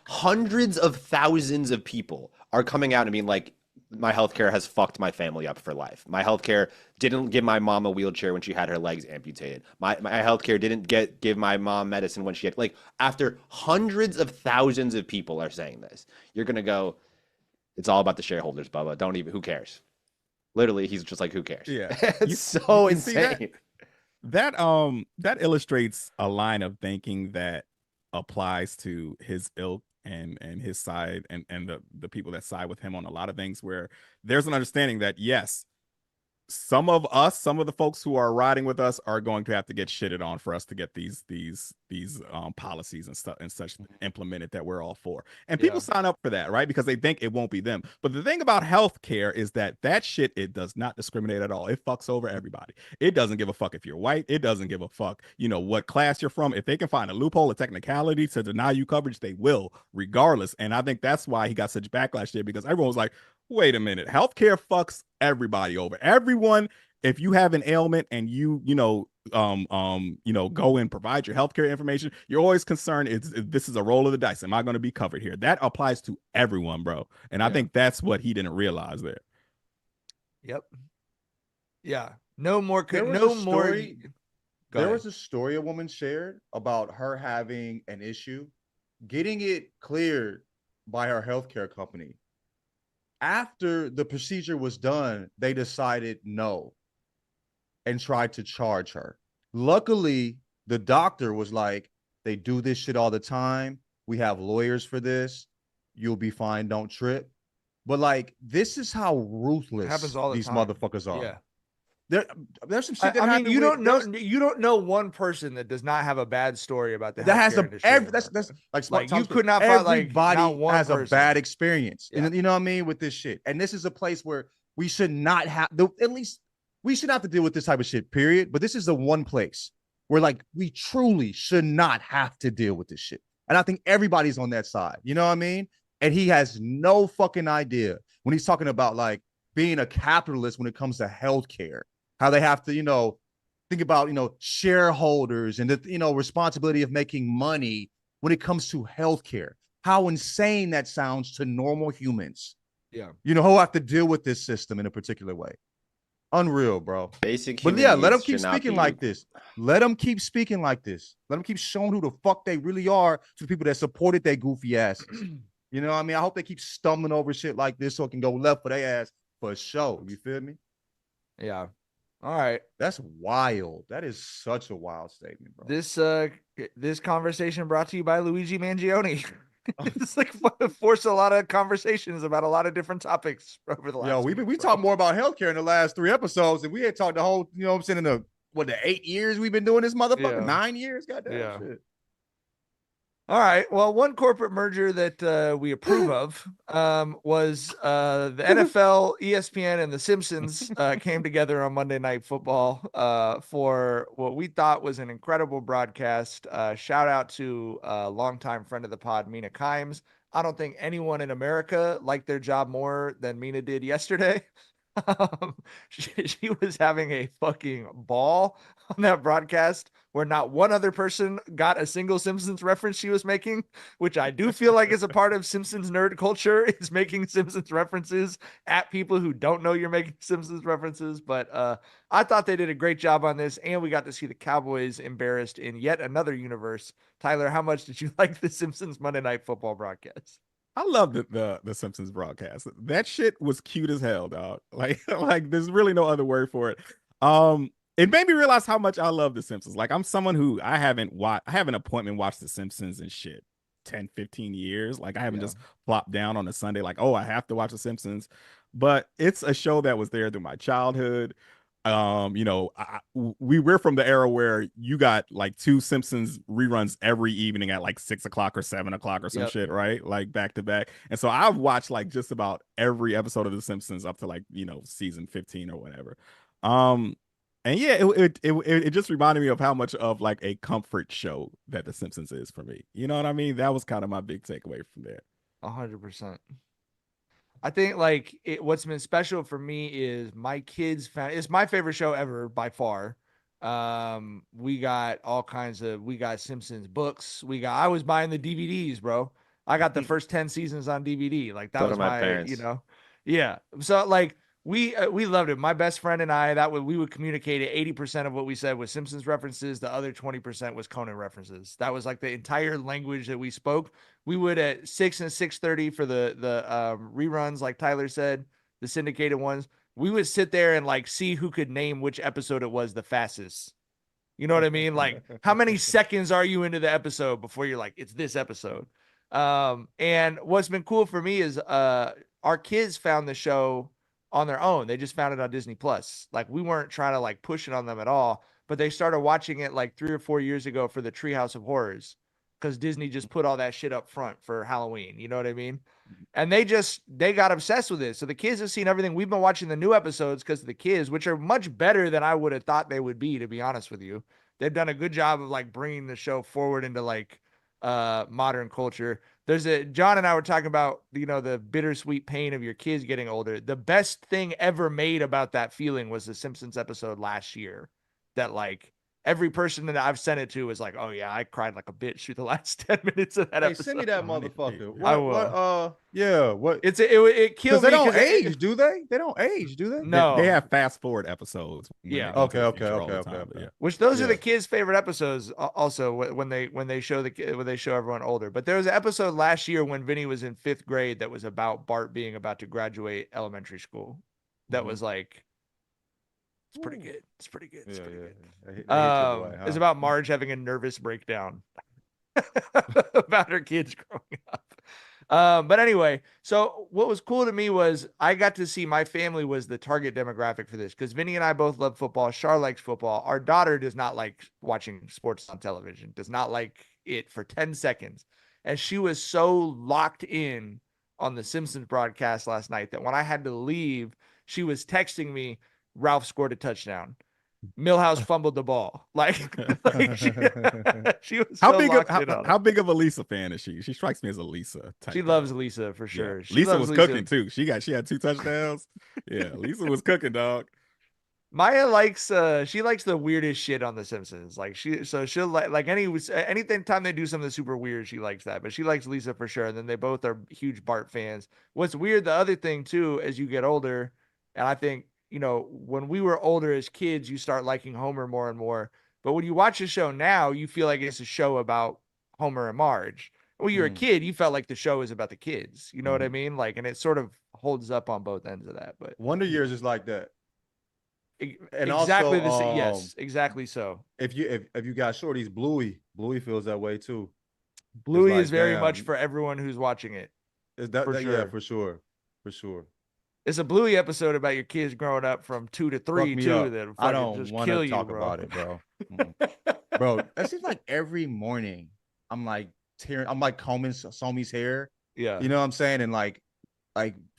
S4: hundreds of thousands of people are coming out and being like, my healthcare has fucked my family up for life. My healthcare didn't give my mom a wheelchair when she had her legs amputated. My healthcare didn't give my mom medicine when she had, like, after hundreds of thousands of people are saying this, you're gonna go, it's all about the shareholders, Bubba. Don't even, who cares? Literally, he's just like, who cares?
S2: Yeah.
S4: It's so
S2: you see that?
S4: insane.
S2: That illustrates a line of thinking that applies to his ilk and his side and the people that side with him on a lot of things, where there's an understanding that yes, some of the folks who are riding with us are going to have to get shitted on for us to get these policies and stuff and such implemented that we're all for. And people sign up for that, right? Because they think it won't be them. But the thing about healthcare is that shit, it does not discriminate at all. It fucks over everybody. It doesn't give a fuck if you're white. It doesn't give a fuck, what class you're from. If they can find a loophole, a technicality to deny you coverage, they will, regardless. And I think that's why he got such backlash there, because everyone was like, wait a minute, healthcare fucks everybody over. Everyone, if you have an ailment and you go and provide your healthcare information, you're always concerned, this is a roll of the dice. Am I going to be covered here? That applies to everyone, bro. And I think that's what he didn't realize there.
S3: Yep. Yeah. No more.
S1: There was a story a woman shared about her having an issue, getting it cleared by her healthcare company. After the procedure was done, they decided no and tried to charge her. Luckily, the doctor was like, they do this shit all the time. We have lawyers for this. You'll be fine. Don't trip. But like, this is how ruthless
S3: happens all the
S1: these
S3: time.
S1: motherfuckers are.
S3: Yeah.
S1: There's some shit that
S3: I mean, you don't know one person that does not have a bad story about the
S1: that has
S3: that's
S1: like
S3: you could not find
S1: everybody
S3: not one
S1: has
S3: person.
S1: a bad experience.
S3: Yeah.
S1: You know what I mean, with this shit. And this is a place where we should not have at least we should have to deal with this type of shit, period. But this is the one place where like we truly should not have to deal with this shit. And I think everybody's on that side. You know what I mean? And he has no fucking idea when he's talking about like being a capitalist when it comes to healthcare. How they have to, think about, shareholders and the, responsibility of making money when it comes to healthcare. How insane that sounds to normal humans.
S3: Yeah.
S1: Who have to deal with this system in a particular way. Unreal, bro.
S4: Basic
S1: But
S4: human
S1: yeah, let them
S4: needs
S1: keep
S4: should not
S1: speaking
S4: be-
S1: like this. Let them keep speaking like this. Let them keep showing who the fuck they really are to the people that supported their goofy asses. You know what I mean? I hope they keep stumbling over shit like this so it can go left for their ass for a show. You feel me?
S3: Yeah. All right.
S1: That's wild. That is such a wild statement, bro.
S3: This conversation brought to you by Luigi Mangione. It's like forced a lot of conversations about a lot of different topics over the last.
S1: We talked more about healthcare in the last 3 episodes, and we had talked the whole, I'm saying, in the 8 years we've been doing this motherfucker?
S3: Yeah.
S1: 9 years? Goddamn shit.
S3: All right. Well, one corporate merger that we approve of was the NFL, ESPN, and the Simpsons came together on Monday Night Football for what we thought was an incredible broadcast. Shout out to a longtime friend of the pod, Mina Kimes. I don't think anyone in America liked their job more than Mina did yesterday. She was having a fucking ball on that broadcast where not one other person got a single Simpsons reference she was making, which I do feel like is a part of Simpsons nerd culture, is making Simpsons references at people who don't know you're making Simpsons references. But I thought they did a great job on this, and we got to see the Cowboys embarrassed in yet another universe. Tyler, how much did you like the Simpsons Monday Night Football broadcast?
S2: I love the Simpsons broadcast. That shit was cute as hell, dog. Like there's really no other word for it. It made me realize how much I love the Simpsons. Like, I'm someone who I have an appointment watch the Simpsons in shit 10, 15 years. Like, I haven't just plopped down on a Sunday like, oh, I have to watch the Simpsons. But it's a show that was there through my childhood. We're from the era where you got like 2 Simpsons reruns every evening at like 6 o'clock or 7 o'clock or some shit, right? Like back to back. And so I've watched like just about every episode of the Simpsons up to like, season 15 or whatever. And yeah, it just reminded me of how much of like a comfort show that the Simpsons is for me. You know what I mean? That was kind of my big takeaway from there.
S3: 100%. I think like what's been special for me is my kids it's my favorite show ever by far. We got Simpsons books. I was buying the DVDs, bro. I got the first 10 seasons on DVD. Like that
S4: So
S3: was
S4: do my parents.
S3: Yeah. So like we loved it. My best friend and I, we would communicate it. 80% of what we said was Simpsons references. The other 20% was Conan references. That was like the entire language that we spoke. We would at 6 and 6:30 for the reruns, like Tyler said, the syndicated ones. We would sit there and like see who could name which episode it was the fastest. You know what I mean? Like, how many seconds are you into the episode before you're like, it's this episode? And what's been cool for me is our kids found the show on their own. They just found it on Disney Plus. Like, we weren't trying to like push it on them at all, but they started watching it like 3 or 4 years ago for the Treehouse of Horrors, because Disney just put all that shit up front for Halloween. You know what I mean? And they got obsessed with it. So the kids have seen everything. We've been watching the new episodes because of the kids, which are much better than I would have thought they would be, to be honest with you. They've done a good job of like bringing the show forward into like modern culture. John and I were talking about, the bittersweet pain of your kids getting older. The best thing ever made about that feeling was the Simpsons episode last year that like every person that I've sent it to was like, oh yeah, I cried like a bitch through the last 10 minutes of that
S1: Hey,
S3: episode.
S1: send me that motherfucker.
S3: I will.
S1: What?
S3: It
S1: Because
S3: killed
S1: they
S3: me.
S1: don't age, do they? They don't age, do they?
S3: No.
S2: They have fast forward episodes. when
S3: Yeah.
S2: they go to
S1: Okay,
S2: the
S1: okay,
S2: future all the
S1: okay,
S2: time,
S1: okay,
S2: but
S1: okay.
S2: yeah.
S3: Which those are
S1: Yeah.
S3: the kids' favorite episodes. Also, when they show everyone older. But there was an episode last year when Vinny was in 5th grade that was about Bart being about to graduate elementary school. That was like, it's pretty good. It's pretty good. It's pretty good.
S1: They hit your boy, huh?
S3: It's about Marge having a nervous breakdown about her kids growing up. But anyway, so what was cool to me was I got to see my family was the target demographic for this, because Vinny and I both love football. Char likes football. Our daughter does not like watching sports on television, does not like it for 10 seconds. And she was so locked in on the Simpsons broadcast last night that when I had to leave, she was texting me, Ralph scored a touchdown. Millhouse fumbled the ball. Like she was
S2: How
S3: so
S2: big
S3: locked in on it.
S2: how big of a Lisa fan is she? She strikes me as a Lisa type.
S3: She loves Lisa for sure.
S2: Yeah.
S3: She
S2: Lisa
S3: loves
S2: was cooking too. She had 2 touchdowns. Yeah, Lisa was cooking, dog.
S3: Maya likes she likes the weirdest shit on The Simpsons. Like she'll like anything time they do something super weird, she likes that. But she likes Lisa for sure. And then they both are huge Bart fans. What's weird, the other thing too, as you get older, and I think, when we were older as kids, you start liking Homer more and more. But when you watch the show now, you feel like it's a show about Homer and Marge. When you're a kid, you felt like the show is about the kids. You know what I mean? Like, and it sort of holds up on both ends of that. But
S1: Wonder Years is like that. And
S3: exactly
S1: also,
S3: yes, exactly so.
S1: If you got shorties, Bluey feels that way too.
S3: Bluey
S1: like,
S3: is very
S1: damn.
S3: much for everyone who's watching it.
S1: Is that,
S3: For
S1: that
S3: sure.
S1: yeah, for sure.
S3: It's a Bluey episode about your kids growing up from 2 to 3
S1: Fuck me
S3: too.
S1: up.
S3: That
S1: I
S3: fucking
S1: don't
S3: just
S1: want
S3: kill
S1: to
S3: you,
S1: talk
S3: bro.
S1: about it, bro. Bro, it seems like every morning I'm like combing Somi's hair.
S3: Yeah.
S1: You know what I'm saying? And like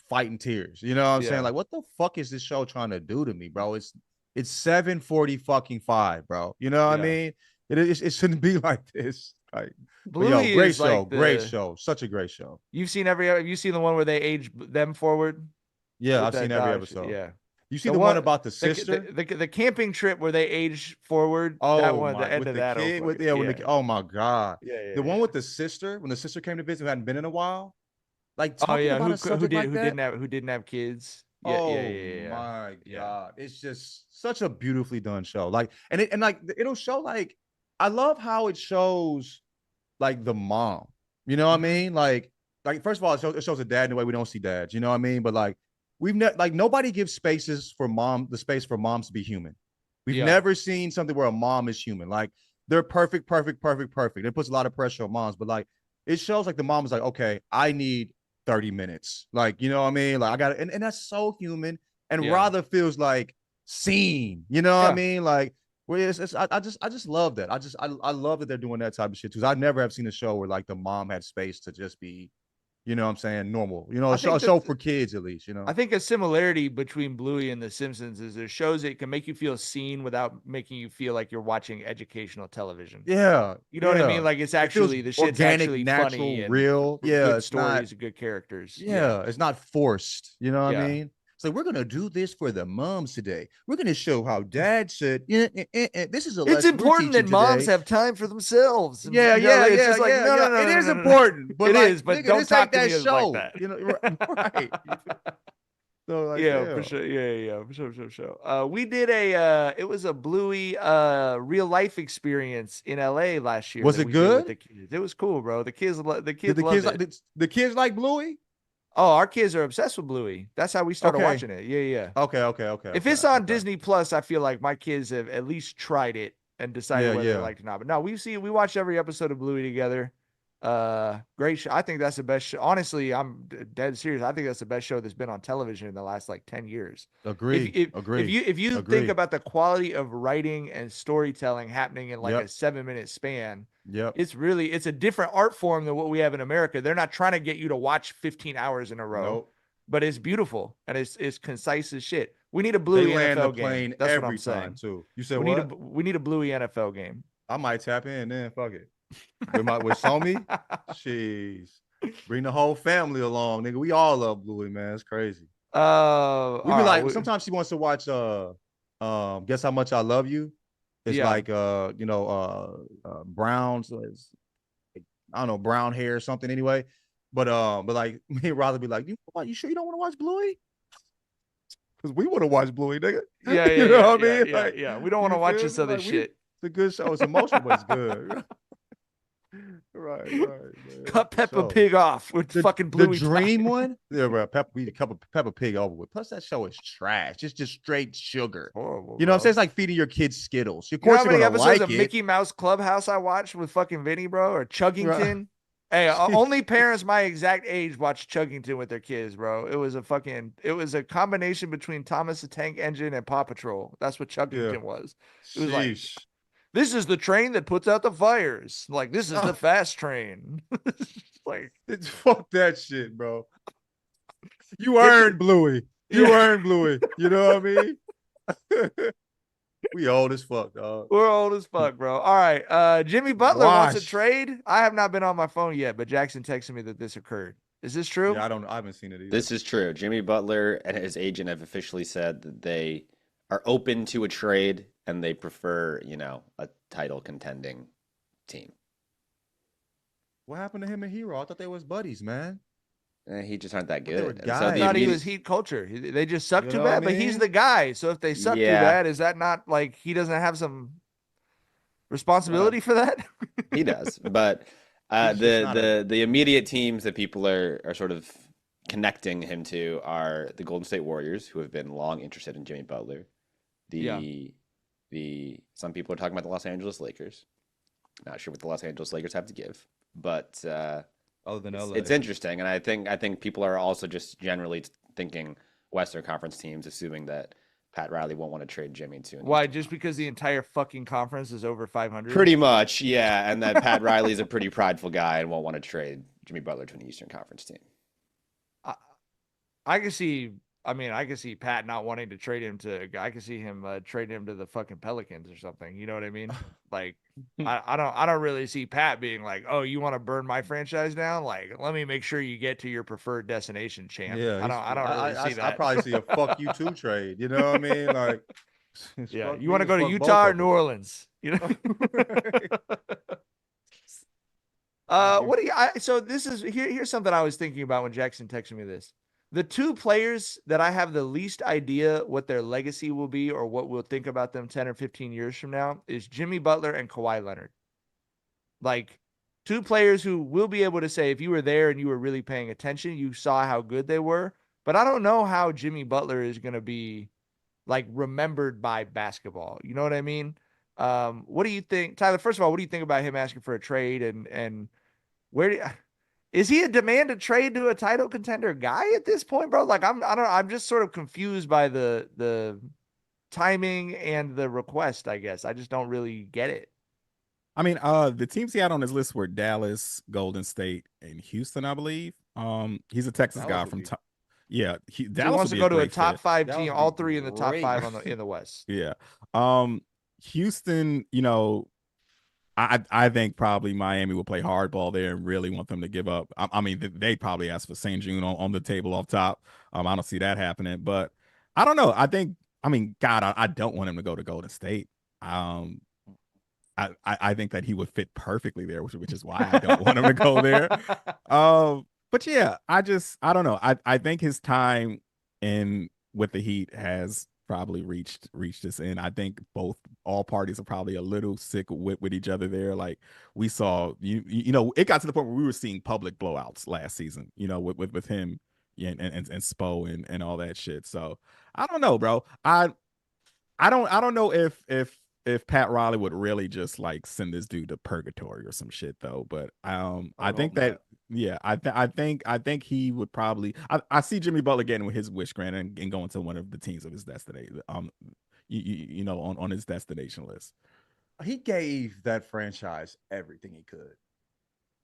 S1: fighting tears. You know what I'm
S3: Yeah.
S1: saying? Like, what the fuck is this show trying to do to me, bro? It's 7:40 fucking 5, bro. You know what I
S3: Yeah.
S1: mean? It shouldn't be like this. Like, but
S3: Bluey
S1: yo, great
S3: is
S1: show,
S3: like
S1: great show, such a great show.
S3: have you seen the one where they age them forward?
S1: Yeah,
S3: With
S1: I've
S3: that
S1: seen every
S3: dog shit?
S1: episode.
S3: Yeah.
S1: You see
S3: The
S1: the one
S3: one-
S1: about the sister?
S3: The camping trip where they age forward.
S1: Oh
S3: that one,
S1: my,
S3: the end
S1: with
S3: of
S1: the
S3: that.
S1: kid,
S3: old fucking-
S1: oh my god,
S3: yeah.
S1: the one with the sister when the sister came to visit who hadn't been in a while, like talking
S3: Oh yeah,
S1: about a subject like that.
S3: who didn't have kids. Yeah,
S1: Oh
S3: yeah.
S1: my
S3: Yeah.
S1: god, it's just such a beautifully done show. Like, and like it'll show like I love how it shows like the mom. You know what I mean? Like first of all, it shows a dad in the way we don't see dads. You know what I mean? But like nobody gives space for moms to be human. We've
S3: Yeah.
S1: never seen something where a mom is human. Like they're perfect. It puts a lot of pressure on moms, but like it shows like the mom is like, okay, I need 30 minutes. Like, you know what I mean? Like I got it. And that's so human and
S3: Yeah.
S1: rather feels like seen. You know what
S3: Yeah.
S1: I mean? Like I just love that. I love that they're doing that type of shit too. I never have seen a show where like the mom had space to just be, you know what I'm saying, normal. You know,
S3: I
S1: a
S3: think
S1: show
S3: that-
S1: for kids at least, you know.
S3: I think a similarity between Bluey and The Simpsons is there's shows that can make you feel seen without making you feel like you're watching educational television.
S1: Yeah.
S3: You know what I
S1: yeah.
S3: mean? Like it's
S1: It feels
S3: actually the shit's
S1: organic,
S3: actually
S1: natural,
S3: funny and
S1: real. Yeah,
S3: good
S1: it's not.
S3: stories and good characters.
S1: Yeah, it's not forced. You know what
S3: Yeah.
S1: I mean? It's like we're gonna do this for the moms today. We're gonna show how dad should. This is a.
S3: It's
S1: lesson we're
S3: important that
S1: teaching
S3: moms
S1: today.
S3: have time for themselves. And,
S1: Yeah,
S3: you know,
S1: yeah,
S3: it's
S1: yeah,
S3: just like,
S1: yeah,
S3: no,
S1: yeah.
S3: no,
S1: It is
S3: no, no.
S1: important, but
S3: It
S1: like,
S3: is, but
S1: nigga,
S3: don't
S1: this
S3: talk
S1: ain't
S3: to
S1: that
S3: me
S1: show.
S3: like that.
S1: You know, right? So like,
S3: Yeah,
S1: damn.
S3: for sure. Yeah, for sure. We did it was a Bluey real life experience in LA last year.
S1: Was
S3: that
S1: it
S3: we did with
S1: good?
S3: the kids. It was cool, bro. The kids
S1: Did the
S3: loved
S1: kids
S3: it.
S1: like the kids like Bluey?
S3: Oh, our kids are obsessed with Bluey. That's how we started
S1: Okay.
S3: watching it. Yeah. If
S1: Okay.
S3: it's on
S1: Okay.
S3: Disney Plus, I feel like my kids have at least tried it and decided
S1: Yeah,
S3: whether they
S1: yeah.
S3: liked it or not. But no, we watched every episode of Bluey together. Great show. I think that's the best show. Honestly, I'm dead serious. I think that's the best show that's been on television in the last like 10 years.
S1: Agree.
S3: If you
S1: Agree.
S3: think about the quality of writing and storytelling happening in like
S1: Yep.
S3: a 7-minute span,
S1: Yep.
S3: it's a different art form than what we have in America. They're not trying to get you to watch 15 hours in a row.
S1: Nope.
S3: But it's beautiful and it's concise as shit. We need a
S1: They
S3: Bluey
S1: land the
S3: NFL
S1: plane
S3: game. That's what I'm
S1: every time
S3: saying.
S1: too. You said
S3: We
S1: what?
S3: need a Bluey NFL game.
S1: I might tap in then. Fuck it. With Somi. Jeez. Bring the whole family along, nigga. We all love Bluey, man. It's crazy. We be like, sometimes she wants to watch Guess How Much I Love You. It's like Browns, I don't know, brown hair or something anyway. But like me and Riley be like, you sure you don't want to watch Bluey? Because we want to watch Bluey, nigga.
S3: Yeah,
S1: you know what I mean?
S3: Yeah,
S1: Like,
S3: yeah. We don't want to
S1: you
S3: watch
S1: feel
S3: this
S1: me?
S3: other
S1: Like,
S3: shit.
S1: It's a good show. It's emotional, but it's good. right, man.
S3: Cut Peppa
S1: So,
S3: Pig off with fucking
S1: the
S3: Bluey.
S1: Dream one. Yeah, bro. Peppa Pig over with. Plus, that show is trash. It's just straight sugar.
S3: Horrible.
S1: You know what I'm
S3: bro.
S1: saying? It's like feeding your kids Skittles. Of
S3: You know
S1: course,
S3: how
S1: you're
S3: many
S1: gonna
S3: episodes
S1: like
S3: of
S1: it.
S3: Mickey Mouse Clubhouse I watched with fucking Vinny, bro, or Chuggington? Hey, only parents my exact age watch Chuggington with their kids, bro. It was a combination between Thomas the Tank Engine and Paw Patrol. That's what Chuggington was. It was like,
S1: Sheesh.
S3: this is the train that puts out the fires. Like, this is the fast train. Like,
S1: Fuck that shit, bro. You earned Bluey. You earned Bluey. You know what I mean? We old as fuck, dog.
S3: we're old as fuck, bro. All right. Jimmy Butler wants a
S1: Wash.
S3: trade. I have not been on my phone yet, but Jackson texted me that this occurred. Is this true?
S1: Yeah, I haven't seen it either.
S4: This is true. Jimmy Butler and his agent have officially said that they are open to a trade and they prefer, a title contending team.
S1: What happened to him and Hero? I thought they was buddies, man.
S4: He just aren't that
S1: They were
S4: good. And
S1: guys.
S3: I
S1: the
S3: thought he was heat culture. They just suck
S1: You
S3: too
S1: know what
S3: bad,
S1: I
S3: but he's
S1: mean?
S3: the guy. So if they suck too
S4: Yeah.
S3: bad, is that not like he doesn't have some responsibility for that?
S4: He does, but
S1: He's just not
S4: the immediate teams that people are sort of connecting him to are the Golden State Warriors, who have been long interested in Jimmy Butler. Some people are talking about the Los Angeles Lakers. Not sure what the Los Angeles Lakers have to give, but
S1: other than LA.
S4: it's interesting, and I think people are also just generally thinking Western Conference teams, assuming that Pat Riley won't want to trade Jimmy to.
S3: Why? Just because the entire fucking conference is over 500?
S4: Pretty much, yeah, and that Pat Riley's a pretty prideful guy and won't want to trade Jimmy Butler to an Eastern Conference team.
S3: I can see. I mean, I can see Pat not wanting to trade him to. I can see him trading him to the fucking Pelicans or something. You know what I mean? Like, I don't really see Pat being like, "Oh, you want to burn my franchise down? Like, let me make sure you get to your preferred destination, champ."
S1: Yeah,
S3: I don't really see that.
S1: I probably see a fuck you too trade. You know what I mean? Like,
S3: Yeah,
S1: fuck
S3: you want to
S1: me,
S3: go to
S1: fuck both
S3: Utah or
S1: of
S3: New
S1: them.
S3: Orleans? You know. What do you? So this is here's something I was thinking about when Jackson texted me this. The two players that I have the least idea what their legacy will be or what we'll think about them 10 or 15 years from now is Jimmy Butler and Kawhi Leonard. Like, two players who will be able to say, if you were there and you were really paying attention, you saw how good they were. But I don't know how Jimmy Butler is going to be like remembered by basketball. You know what I mean? What do you think, Tyler? First of all, what do you think about him asking for a trade and where is he a demand a trade to a title contender guy at this point, bro? Like I'm just sort of confused by the timing and the request, I guess. I just don't really get it.
S2: I mean, the teams he had on his list were Dallas, Golden State, and Houston, I believe. He's a Texas
S1: Dallas
S2: guy
S1: would
S2: from
S1: be-
S2: yeah.
S3: He
S2: Dallas
S3: wants
S2: would
S3: to
S2: be
S3: go to a
S2: great
S3: top
S2: fit.
S3: five
S1: That
S3: team,
S1: would
S3: all
S1: be
S3: three in the top
S1: great.
S3: five in the West.
S2: Yeah. Houston, I think probably Miami will play hardball there and really want them to give up. I mean, they probably ask for St. June on the table off top. I don't see that happening, but I don't know. I don't want him to go to Golden State. I think that he would fit perfectly there, which is why I don't want him to go there. But yeah, I don't know. I think his time and with the Heat has probably reached this end. I think all parties are probably a little sick with each other there. Like we saw, it got to the point where we were seeing public blowouts last season. With him, and Spo and all that shit. So I don't know, bro. I don't know if Pat Riley would really just like send this dude to purgatory or some shit though. But I think that. Yeah, I think he would probably. I see Jimmy Butler getting with his wish granted and going to one of the teams of his destiny. On his destination list.
S1: He gave that franchise everything he could.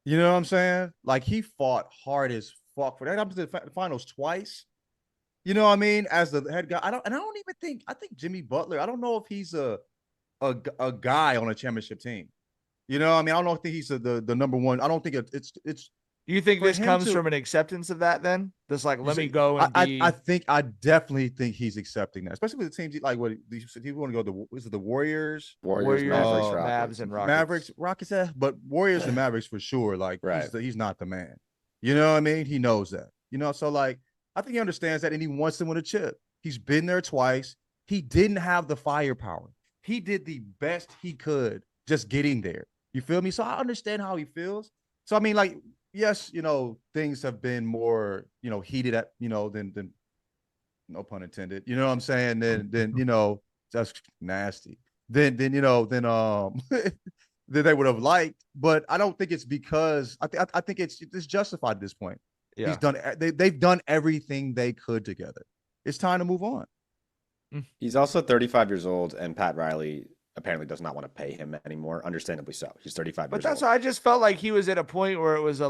S1: You know what I'm saying? Like he fought hard as fuck for that. Up to the finals twice. You know what I mean? As the head guy, I don't even think. I think Jimmy Butler. I don't know if he's a guy on a championship team. You know what I mean? I don't think he's the number one. I don't think it's.
S3: Do you think
S1: for
S3: this
S1: him
S3: comes
S1: to-
S3: from an acceptance of that then? Just like, let me
S1: see,
S3: go and be.
S1: I definitely think he's accepting that, especially with the teams like what he want to go is it the Warriors,
S4: Warriors, Mavericks,
S3: Mavs,
S4: Rockets.
S3: and Rockets.
S1: Rockets, but Warriors and Mavericks for sure. Like
S4: Right.
S1: he's not the man. You know what I mean? He knows that. So like I think he understands that, and he wants to win a chip. He's been there twice. He didn't have the firepower. He did the best he could just getting there. You feel me? So I understand how he feels. So I mean, like, yes, things have been more, heated at, than no pun intended. You know what I'm saying? Then that's nasty. Then then they would have liked, but I don't think it's because I think it's justified at this point.
S3: Yeah.
S1: They've done everything they could together. It's time to move on.
S4: He's also 35 years old, and Pat Riley apparently does not want to pay him anymore. Understandably so. He's 35
S3: But
S4: years
S3: that's
S4: old.
S3: why I just felt like he was at a point where it was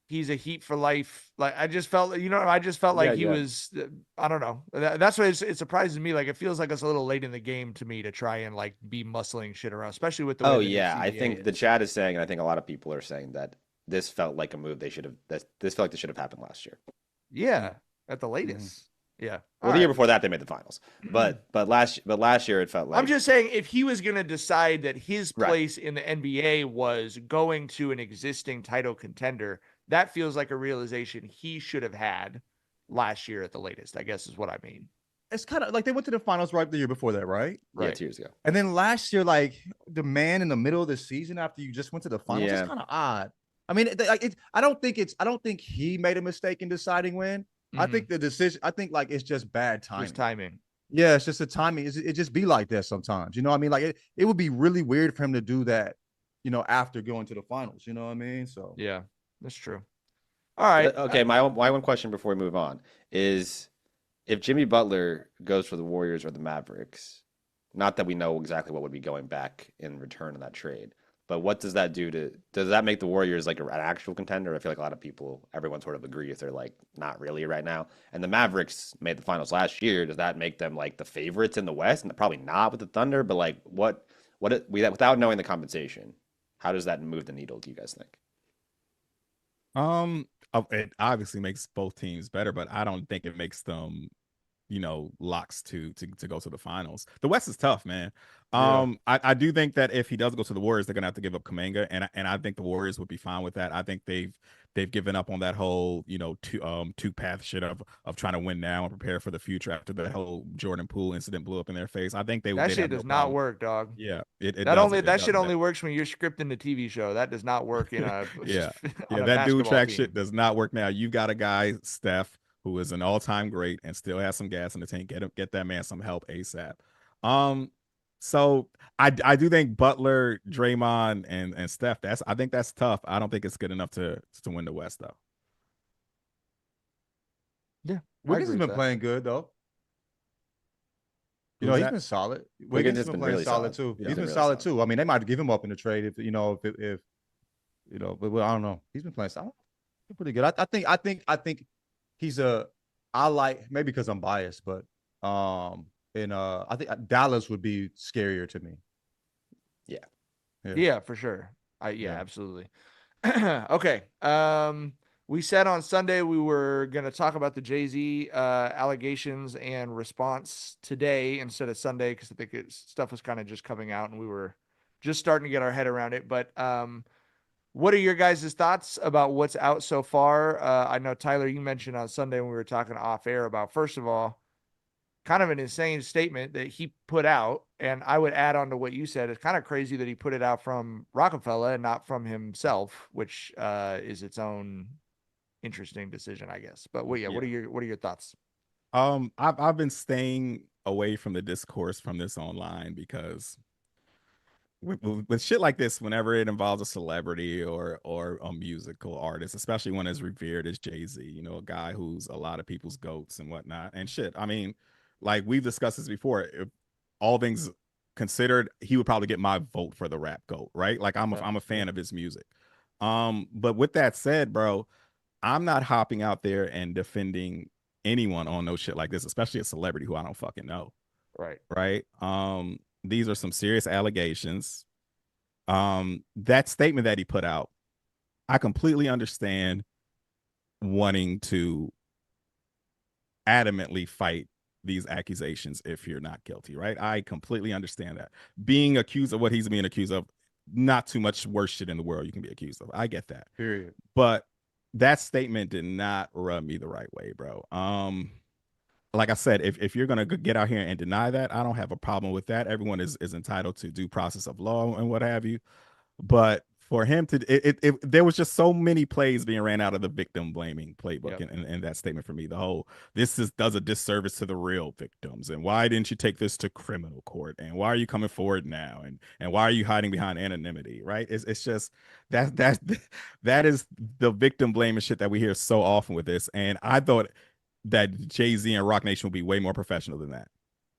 S3: he's a Heat for life. Like I just felt, like he was. I don't know. That's why it surprises me. Like it feels like it's a little late in the game to me to try and like be muscling shit around, especially with the.
S4: Oh
S3: way the new
S4: yeah, I
S3: CBA
S4: think
S3: is.
S4: the chat is saying, and I think a lot of people are saying that this felt like a move they should have. This felt like this should have happened last year.
S3: Yeah, at the latest. Yeah.
S4: Well, the year before that they made the finals, but last year it felt like.
S3: I'm just saying, if he was going to decide that his
S4: Right.
S3: place in the NBA was going to an existing title contender, that feels like a realization he should have had last year at the latest, I guess is what I mean.
S1: It's kind of like they went to the finals right the year before that, right?
S4: Yeah,
S3: Right.
S4: 2 years ago.
S1: And then last year, like the man in the middle of the season after you just went to the finals,
S4: Yeah.
S1: it's kind of odd. I mean, I don't think he made a mistake in deciding when. I think the decision. I think like it's just bad timing.
S3: Just timing.
S1: Yeah, it's just the timing. It just be like that sometimes. You know what I mean? Like it would be really weird for him to do that. After going to the finals. You know what I mean? So
S3: Yeah, that's true. All right.
S4: Okay, my one question before we move on is if Jimmy Butler goes for the Warriors or the Mavericks, not that we know exactly what would be going back in return of that trade, but what does that do does that make the Warriors like an actual contender? I feel like a lot of people, everyone sort of agrees they're like not really right now. And the Mavericks made the finals last year. Does that make them like the favorites in the West? And probably not with the Thunder, but like without knowing the compensation, how does that move the needle, do you guys think?
S2: It obviously makes both teams better, but I don't think it makes them, locks to go to the finals. The West is tough, man. I do think that if he does go to the Warriors, they're gonna have to give up Kuminga, and I think the Warriors would be fine with that. I think they've given up on that whole two path shit of trying to win now and prepare for the future after the whole Jordan Poole incident blew up in their face. I think
S3: that shit does not work, dog.
S2: Yeah,
S3: that shit only works when you're scripting the TV show. That does not work in a
S2: yeah.
S3: on a
S2: That dude
S3: basketball
S2: track
S3: team.
S2: shit does not work now. You've got a guy, Steph, who is an all-time great and still has some gas in the tank. Get that man some help ASAP. So I do think Butler, Draymond, and Steph, I think that's tough. I don't think it's good enough to win the West though.
S3: Yeah,
S1: Wiggins has been playing good though.
S2: Who's
S1: He's
S2: that?
S1: been solid.
S4: Wiggins has
S1: been
S4: been
S1: playing
S4: really
S1: solid
S4: solid.
S1: too.
S4: Yeah,
S1: He's been
S4: really
S1: solid
S4: solid.
S1: too. I mean, they might give him up in the trade if but I don't know. He's been playing solid. Pretty good. I think he's I like, maybe because I'm biased, but I think Dallas would be scarier to me.
S3: Yeah, for sure.
S1: Yeah.
S3: Absolutely. Okay. We said on Sunday we were going to talk about the Jay-Z allegations and response today instead of Sunday because I think stuff was kind of just coming out and we were just starting to get our head around it. But What are your guys' thoughts about what's out so far? I know, Tyler, you mentioned on Sunday when we were talking off air about, first of all, kind of an insane statement that he put out. And I would add on to what you said. It's kind of crazy that he put it out from Rockefeller and not from himself, which is its own interesting decision, I guess. But what are your thoughts?
S2: I've been staying away from the discourse from this online because with shit like this, whenever it involves a celebrity or a musical artist, especially one as revered as Jay-Z, you know, a guy who's a lot of people's goats and whatnot, and shit. I mean, like we've discussed this before. If all things considered, he would probably get my vote for the rap goat, right? Like I'm a fan of his music. But with that said, bro, I'm not hopping out there and defending anyone on no shit like this, especially a celebrity who I don't fucking know.
S3: Right.
S2: Right. These are some serious allegations. That statement that he put out, I completely understand wanting to adamantly fight these accusations if you're not guilty, right? I completely understand that. Being accused of what he's being accused of, not too much worse shit in the world you can be accused of. I get that.
S1: Period.
S2: But that statement did not rub me the right way, bro. Like I said, if you're gonna get out here and deny that, I don't have a problem with that. Everyone is entitled to due process of law and what have you. But for him to, there was just so many plays being ran out of the victim blaming playbook in that statement for me. The whole does a disservice to the real victims, and why didn't you take this to criminal court, and why are you coming forward now, and why are you hiding behind anonymity, right? It's just that is the victim blaming shit that we hear so often with this, and I thought that Jay-Z and Rock Nation would be way more professional than that.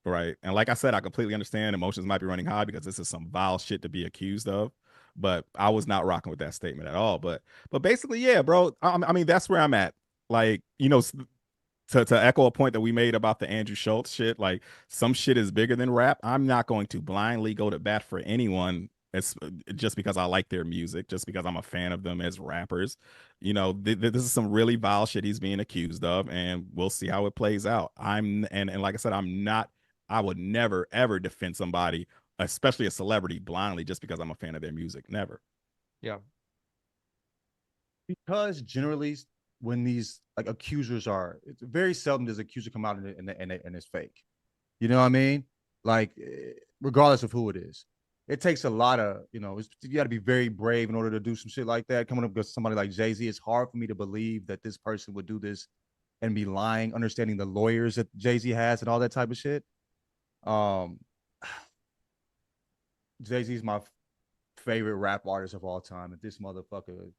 S2: Right. And like I said, I completely understand emotions might be running high because this is some vile shit to be accused of. But I was not rocking with that statement at all. But basically, yeah, bro. I mean, that's where I'm at. Like, you know, to echo a point that we made about the Andrew Schultz shit, like some shit is bigger than rap. I'm not going to blindly go to bat for anyone. It's just because I like their music, just because I'm a fan of them as rappers. You know, this is some really vile shit he's being accused of, and we'll see how it plays out. And like I said, I would never ever defend somebody, especially a celebrity, blindly just because I'm a fan of their music. Never.
S3: Yeah.
S1: Because generally, when these like accusers are, it's very seldom does accuser come out and it's fake. You know what I mean? Like, regardless of who it is. It takes a lot of, you got to be very brave in order to do some shit like that. Coming up against somebody like Jay-Z, it's hard for me to believe that this person would do this and be lying, understanding the lawyers that Jay-Z has and all that type of shit. Jay-Z's my favorite rap artist of all time. If this motherfucker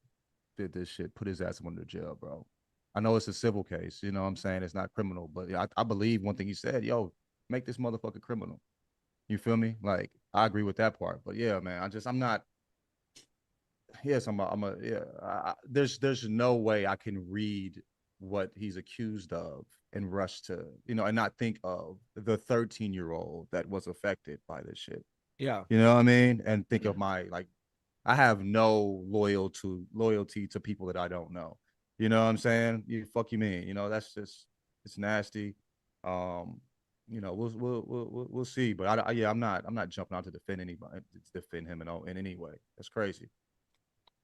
S1: did this shit, put his ass under jail, bro. I know it's a civil case, you know what I'm saying? It's not criminal, but I believe one thing he said, yo, make this motherfucker criminal. You feel me? Like, I agree with that part. But yeah, man, I'm not. Yes, there's no way I can read what he's accused of and rush to, and not think of the 13-year-old that was affected by this shit.
S3: Yeah.
S1: You know what I mean? And think of I have no loyalty to people that I don't know. You know what I'm saying? You mean? That's just, it's nasty. We'll see. But I'm not jumping out to defend anybody, to defend him in any way. That's crazy.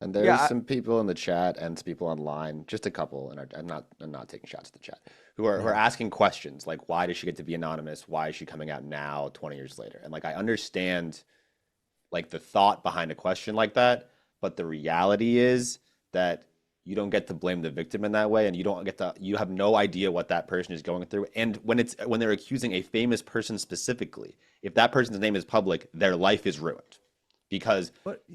S4: And there's some people in the chat and some people online, just a couple, and I'm not taking shots at the chat, who are asking questions like, why does she get to be anonymous? Why is she coming out now, 20 years later? And like, I understand like the thought behind a question like that, but the reality is that you don't get to blame the victim in that way, and you have no idea what that person is going through. And when they're accusing a famous person specifically, if that person's name is public, their life is ruined. Because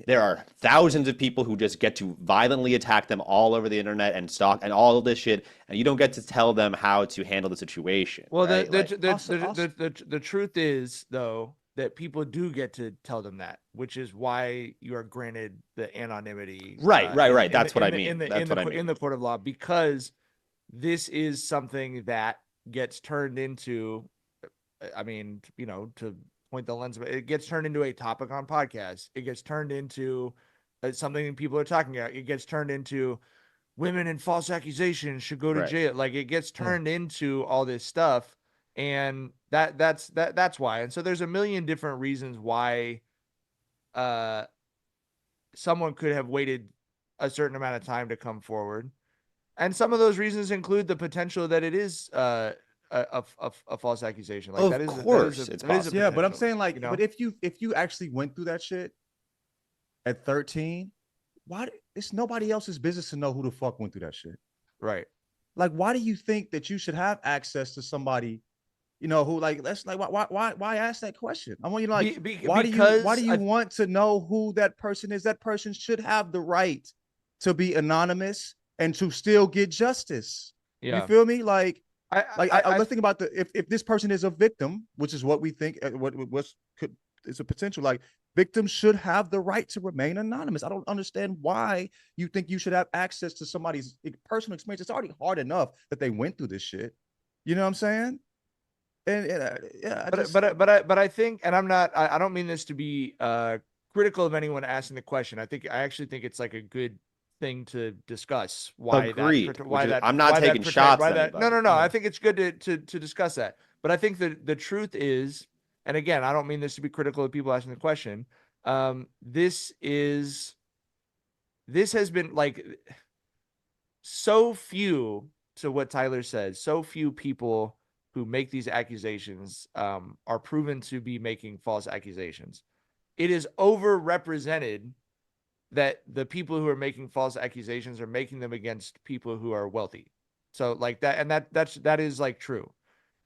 S4: there are thousands of people who just get to violently attack them all over the internet and stalk and all of this shit, and you don't get to tell them how to handle the situation.
S3: Well,
S4: right?
S3: the truth is, though, that people do get to tell them that, which is why you are granted the anonymity.
S4: Right. That's what I mean.
S3: In the court of law, because this is something that gets turned into, to point the lens, it gets turned into a topic on podcasts. It gets turned into something people are talking about. It gets turned into women in false accusations should go to jail. Like, it gets turned into all this stuff. And that's why. And so there's a million different reasons why someone could have waited a certain amount of time to come forward. And some of those reasons include the potential that it is a false accusation. Like
S4: Of
S3: that is
S4: course it's
S3: that is a
S4: possible.
S1: Yeah, but I'm
S3: potential,
S1: saying like,
S3: you know?
S1: but if you actually went through that shit at 13, why? It's nobody else's business to know who the fuck went through that shit.
S3: Right.
S1: Like, why do you think that you should have access to somebody, you know, who like that's like why ask that question? I want you to like why do you want to know who that person is? That person should have the right to be anonymous and to still get justice.
S3: Yeah.
S1: You feel me? Like
S3: I
S1: let's think about if this person is a victim, which is what we think is a potential, like victims should have the right to remain anonymous. I don't understand why you think you should have access to somebody's personal experience. It's already hard enough that they went through this shit. You know what I'm saying? And yeah,
S3: but I think, and I don't mean this to be critical of anyone asking the question. I actually think it's like a good thing to discuss why
S4: Agreed.
S3: that
S4: I'm not taking shots at anybody.
S3: No. I think it's good to discuss that. But I think that the truth is, and again, I don't mean this to be critical of people asking the question. This has been like so few, to what Tyler says, so few people who make these accusations are proven to be making false accusations. It is overrepresented that the people who are making false accusations are making them against people who are wealthy. So like that, and that is like true.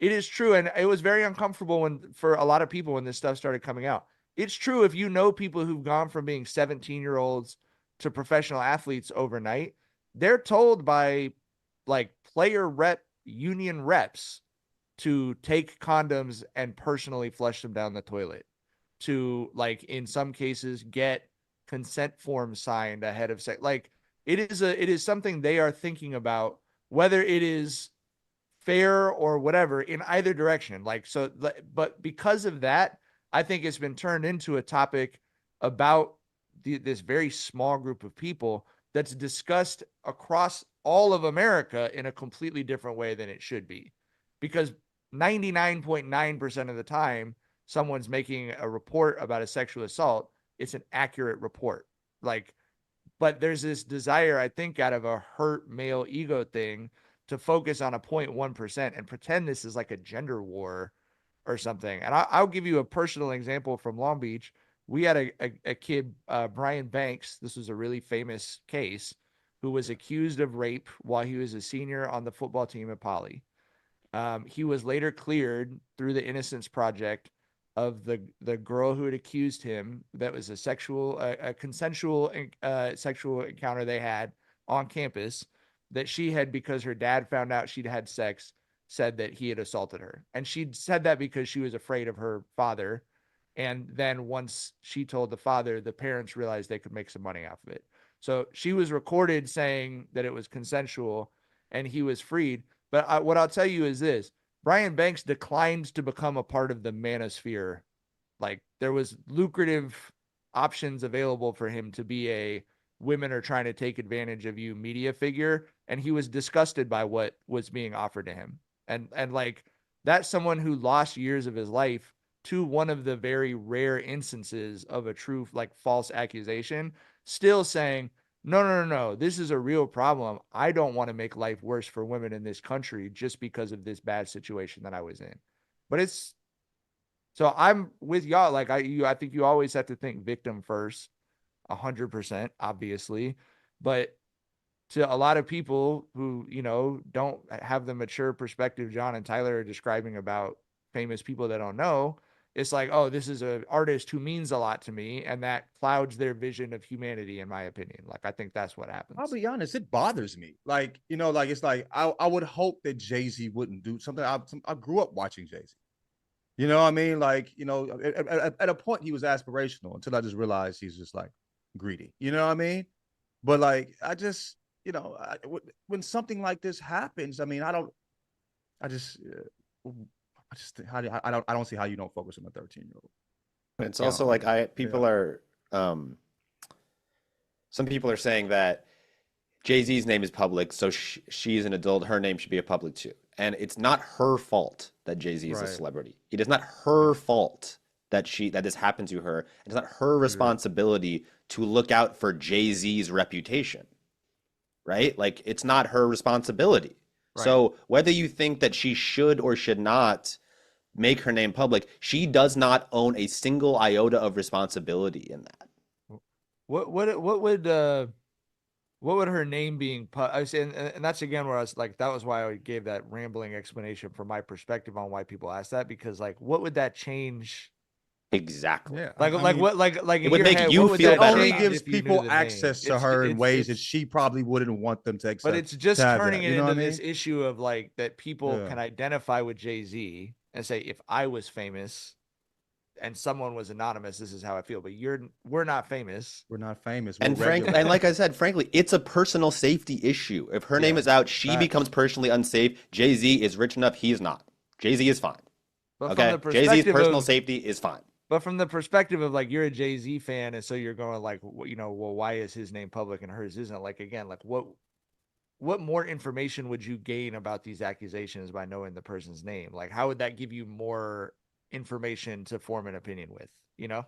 S3: It is true. And it was very uncomfortable for a lot of people when this stuff started coming out. It's true. If you know people who've gone from being 17-year-olds to professional athletes overnight, they're told by like player rep union reps to take condoms and personally flush them down the toilet, to like in some cases get consent forms signed ahead of sex. Like it is something they are thinking about, whether it is fair or whatever in either direction. Like, so, but because of that, I think it's been turned into a topic about this very small group of people that's discussed across all of America in a completely different way than it should be. Because 99.9% of the time, someone's making a report about a sexual assault, it's an accurate report. Like, but there's this desire, I think, out of a hurt male ego thing to focus on a 0.1% and pretend this is like a gender war or something. And I'll give you a personal example from Long Beach. We had a kid, Brian Banks. This was a really famous case, who was accused of rape while he was a senior on the football team at Poly. He was later cleared through the Innocence Project of the girl who had accused him. That was a consensual sexual encounter they had on campus, that she had, because her dad found out she'd had sex, said that he had assaulted her. And she'd said that because she was afraid of her father. And then once she told the father, the parents realized they could make some money off of it. So she was recorded saying that it was consensual, and he was freed. But what I'll tell you is this: Brian Banks declined to become a part of the manosphere. Like, there was lucrative options available for him to be a women are trying to take advantage of you media figure, and he was disgusted by what was being offered to him. And like, that's someone who lost years of his life to one of the very rare instances of a true like false accusation, still saying, no, this is a real problem. I don't want to make life worse for women in this country just because of this bad situation that I was in. But it's, so I'm with y'all. Like I think you always have to think victim first, 100%, obviously. But to a lot of people who, you know, don't have the mature perspective John and Tyler are describing about famous people that don't know, it's like, oh, this is an artist who means a lot to me, and that clouds their vision of humanity, in my opinion. Like, I think that's what happens.
S1: I'll be honest, it bothers me. Like, you know, like it's like I would hope that Jay-Z wouldn't do something. I grew up watching Jay-Z. You know what I mean? Like, you know, at a point he was aspirational until I just realized he's just like greedy. You know what I mean? But like, I just, you know, when something like this happens, I mean, I just think, I don't see how you don't focus on a 13-year-old.
S4: It's also like people are some people are saying that Jay-Z's name is public, so she's an adult, her name should be a public too. And it's not her fault that Jay-Z is a celebrity. It is not her fault that this happened to her. It's not her responsibility to look out for Jay-Z's reputation, right? Like, it's not her responsibility.
S3: Right.
S4: So whether you think that she should or should not make her name public, she does not own a single iota of responsibility in that.
S3: What would her name being I was saying, and that's again where I was like, that was why I gave that rambling explanation from my perspective on why people ask that, because like, what would that change?
S4: Exactly.
S2: Yeah.
S3: Like,
S2: I
S3: like
S2: mean,
S3: what, like
S4: it
S3: in
S4: would
S3: your
S4: make
S3: head,
S4: you
S3: what would
S4: feel
S3: that
S4: better
S1: only
S3: change
S1: gives
S3: if you knew
S1: people
S3: the name?
S1: access to her in ways that
S3: it's-
S1: she probably wouldn't want them to accept.
S3: But it's just
S1: to have
S3: turning
S1: that,
S3: it
S1: you know
S3: into
S1: what I
S3: this
S1: mean?
S3: issue of like that people
S1: Yeah.
S3: can identify with Jay-Z and say, if I was famous and someone was anonymous, this is how I feel. But we're not famous.
S1: We're not famous.
S4: And
S1: We're
S4: frankly,
S1: regular.
S4: and like I said, frankly, it's a personal safety issue. If her name
S1: Yeah.
S4: is out, she
S1: Facts.
S4: becomes personally unsafe. Jay-Z is rich enough; he's not. Jay-Z is fine.
S3: But
S4: Okay,
S3: from the
S4: Jay-Z's
S3: perspective
S4: personal
S3: of,
S4: safety is fine.
S3: But from the perspective of like, you're a Jay-Z fan, and so you're going like, you know, well, why is his name public and hers isn't? Like, again, like what more information would you gain about these accusations by knowing the person's name? Like, how would that give you more information to form an opinion with, you know?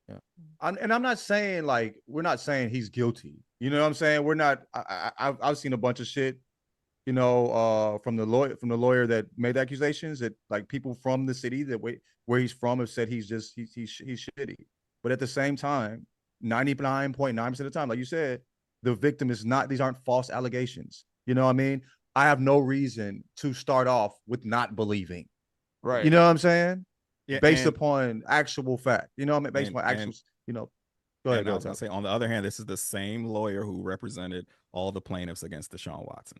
S1: Yeah. And I'm not saying like, we're not saying he's guilty. You know what I'm saying? We're not, I've seen a bunch of shit, you know, from the lawyer that made the accusations, that like people from the city where he's from have said he's shitty. But at the same time, 99.9% of the time, like you said, the victim is not, these aren't false allegations. You know what I mean? I have no reason to start off with not believing.
S3: Right.
S1: You know what I'm saying?
S2: Yeah,
S1: Based
S2: and-
S1: upon actual fact. You know what I mean? Based
S2: And-
S1: upon actual,
S2: and-
S1: you know. Go ahead.
S2: And I was gonna say, on the other hand, this is the same lawyer who represented all the plaintiffs against Deshaun Watson.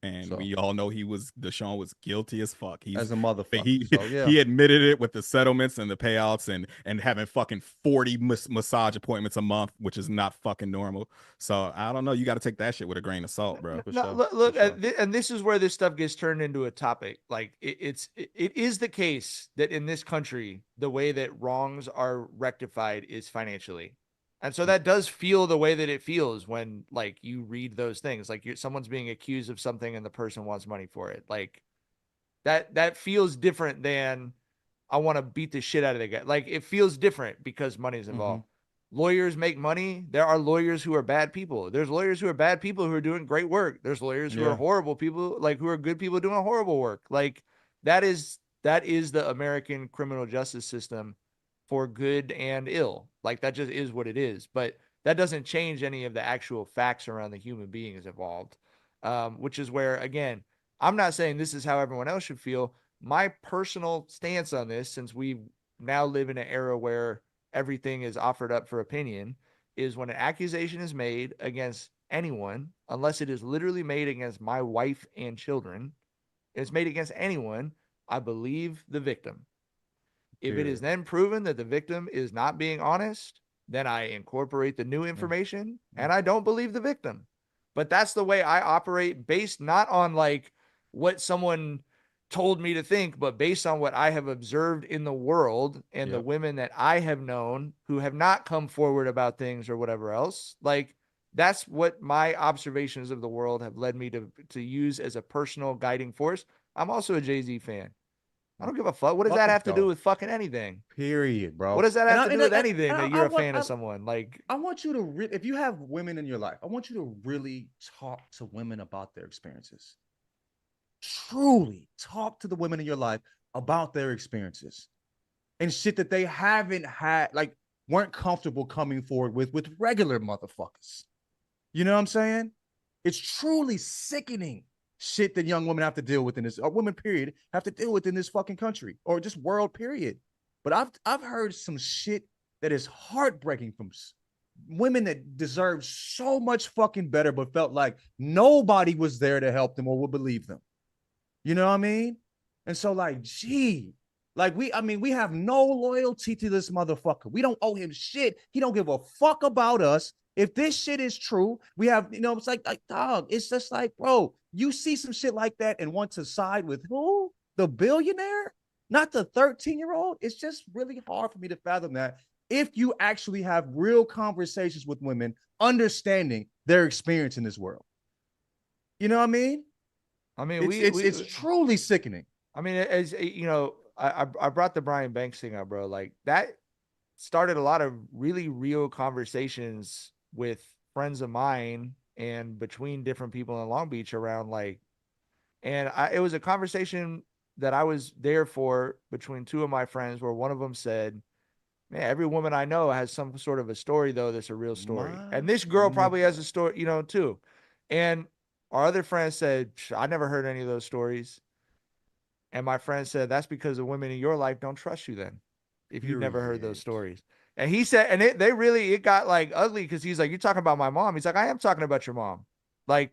S2: And
S1: So-
S2: we all know Deshaun was guilty as fuck.
S1: As a motherfucker.
S2: He
S1: So, yeah.
S2: he admitted it with the settlements and the payouts and having fucking 40 massage appointments a month, which is not fucking normal. So I don't know. You got to take that shit with a grain of salt, bro.
S1: For
S3: No,
S1: sure,
S3: look,
S1: for sure.
S3: and this is where this stuff gets turned into a topic. Like it is the case that in this country, the way that wrongs are rectified is financially. And so that does feel the way that it feels when like you read those things, like someone's being accused of something and the person wants money for it. Like that feels different than I want to beat the shit out of the guy. Like it feels different because money's involved. Lawyers make money. There are lawyers who are bad people. There's lawyers who are bad people who are doing great work. There's lawyers who are horrible people, like who are good people doing horrible work. Like that is the American criminal justice system for good and ill. Like that just is what it is. But that doesn't change any of the actual facts around the human beings involved. Which is where, again, I'm not saying this is how everyone else should feel. My personal stance on this, since we now live in an era where everything is offered up for opinion, is when an accusation is made against anyone, unless it is literally made against my wife and children, it's made against anyone, I believe the victim. If it is then proven that the victim is not being honest, then I incorporate the new information and I don't believe the victim. But that's the way I operate, based not on like what someone told me to think, but based on what I have observed in the world and the women that I have known who have not come forward about things or whatever else. Like that's what my observations of the world have led me to use as a personal guiding force. I'm also a Jay-Z fan. I don't give a fuck. What does that have to do with fucking anything?
S1: Period, bro.
S3: What does that have to do with anything
S1: and
S3: that you're a fan of someone? Like,
S1: I want you to, if you have women in your life, I want you to really talk to women about their experiences. Truly talk to the women in your life about their experiences and shit that they haven't had, like weren't comfortable coming forward with regular motherfuckers. You know what I'm saying? It's truly sickening shit that young women have to deal with in this, or women period, have to deal with in this fucking country, or just world period. But I've heard some shit that is heartbreaking from women that deserve so much fucking better, but felt like nobody was there to help them or would believe them. You know what I mean? And so like, gee, like we have no loyalty to this motherfucker. We don't owe him shit. He don't give a fuck about us. If this shit is true, we have, you know, it's like dog, it's just like, bro, you see some shit like that and want to side with who? The billionaire? Not the 13-year-old? It's just really hard for me to fathom that if you actually have real conversations with women, understanding their experience in this world. You know what I mean?
S3: I mean,
S1: It's truly sickening.
S3: I mean, as you know, I brought the Brian Banks thing up, bro. Like that started a lot of really real conversations with friends of mine and between different people in Long Beach around like, and it was a conversation that I was there for between two of my friends where one of them said, man, every woman I know has some sort of a story though that's a real story. And this girl probably has a story, too. And our other friend said, I never heard any of those stories. And my friend said, that's because the women in your life don't trust you then, if you've never heard those stories. And he said, and it got like ugly because he's like, you're talking about my mom. He's like, I am talking about your mom. Like,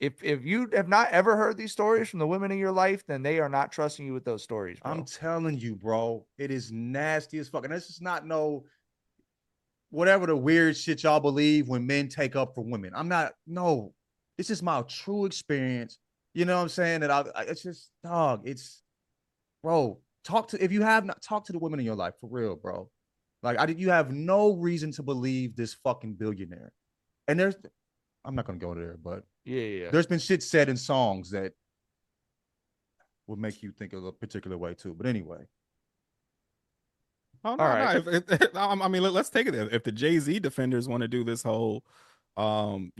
S3: if you have not ever heard these stories from the women in your life, then they are not trusting you with those stories, bro.
S1: I'm telling you, bro, it is nasty as fuck. And this is not whatever the weird shit y'all believe when men take up for women. This is my true experience. You know what I'm saying? That it's just, dog, bro, if you have not, talk to the women in your life for real, bro. Like, you have no reason to believe this fucking billionaire. And I'm not going to go there, but
S3: yeah.
S1: There's been shit said in songs that would make you think of a particular way too. But anyway.
S2: Oh, no,
S3: All right.
S2: I mean, let's take it. If the Jay-Z defenders want to do this whole, trying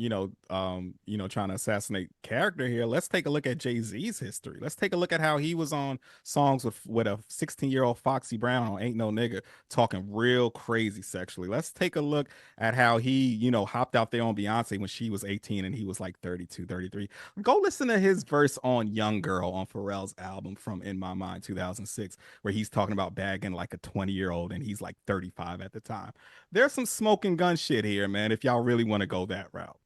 S2: to assassinate character here, let's take a look at Jay-Z's history. Let's take a look at how he was on songs with a 16-year-old Foxy Brown on Ain't No Nigga talking real crazy sexually. Let's take a look at how he, hopped out there on Beyonce when she was 18 and he was like 32, 33. Go listen to his verse on Young Girl on Pharrell's album from In My Mind 2006, where he's talking about bagging like a 20-year-old and he's like 35 at the time. There's some smoking gun shit here, man, if y'all really want to go that route.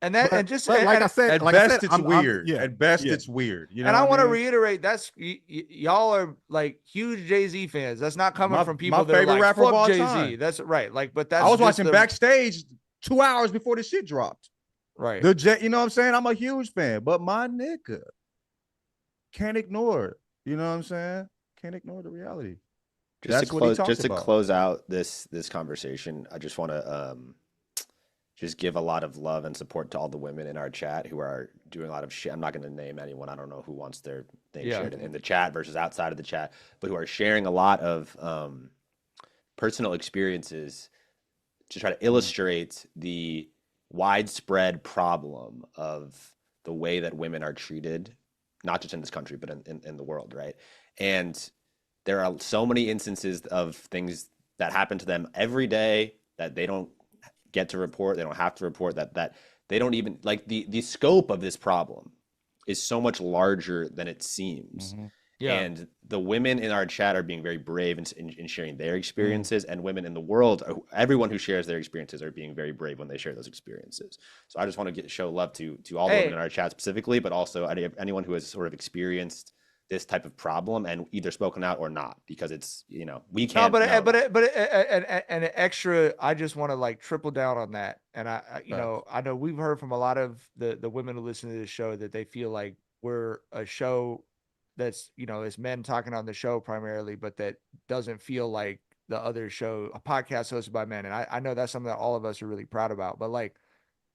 S3: And
S2: But
S3: it's
S1: weird.
S2: Yeah,
S1: at best,
S2: yeah.
S1: it's weird. You know,
S3: and I want to
S1: mean?
S3: reiterate, that's y'all are like huge Jay-Z fans. That's not coming from people that are
S1: favorite
S3: like,
S1: rapper of
S3: fuck
S1: all
S3: Jay-Z.
S1: time.
S3: That's right. Like, but that's
S1: I was watching backstage 2 hours before the shit dropped.
S3: Right.
S1: You know what I'm saying? I'm a huge fan, but my nigga can't ignore it. You know what I'm saying? Can't ignore the reality.
S4: Just to close out this conversation, I just want to just give a lot of love and support to all the women in our chat who are doing a lot of shit. I'm not going to name anyone. I don't know who wants their name shared in the chat versus outside of the chat, but who are sharing a lot of personal experiences to try to illustrate the widespread problem of the way that women are treated, not just in this country, but in the world, right? And there are so many instances of things that happen to them every day that they don't get to report. They don't have to report, that they don't even, like, the scope of this problem is so much larger than it seems.
S1: Mm-hmm.
S3: Yeah.
S4: And the women in our chat are being very brave in sharing their experiences, and women in the world, everyone who shares their experiences, are being very brave when they share those experiences. So I just want to show love to all the women in our chat specifically, but also anyone who has sort of experienced this type of problem and either spoken out or not, because it's, we can't.
S3: No, but an extra, I just want to like triple down on that. And I know we've heard from a lot of the women who listen to this show that they feel like we're a show that's, it's men talking on the show primarily, but that doesn't feel like the other show, a podcast hosted by men. And I know that's something that all of us are really proud about, but like,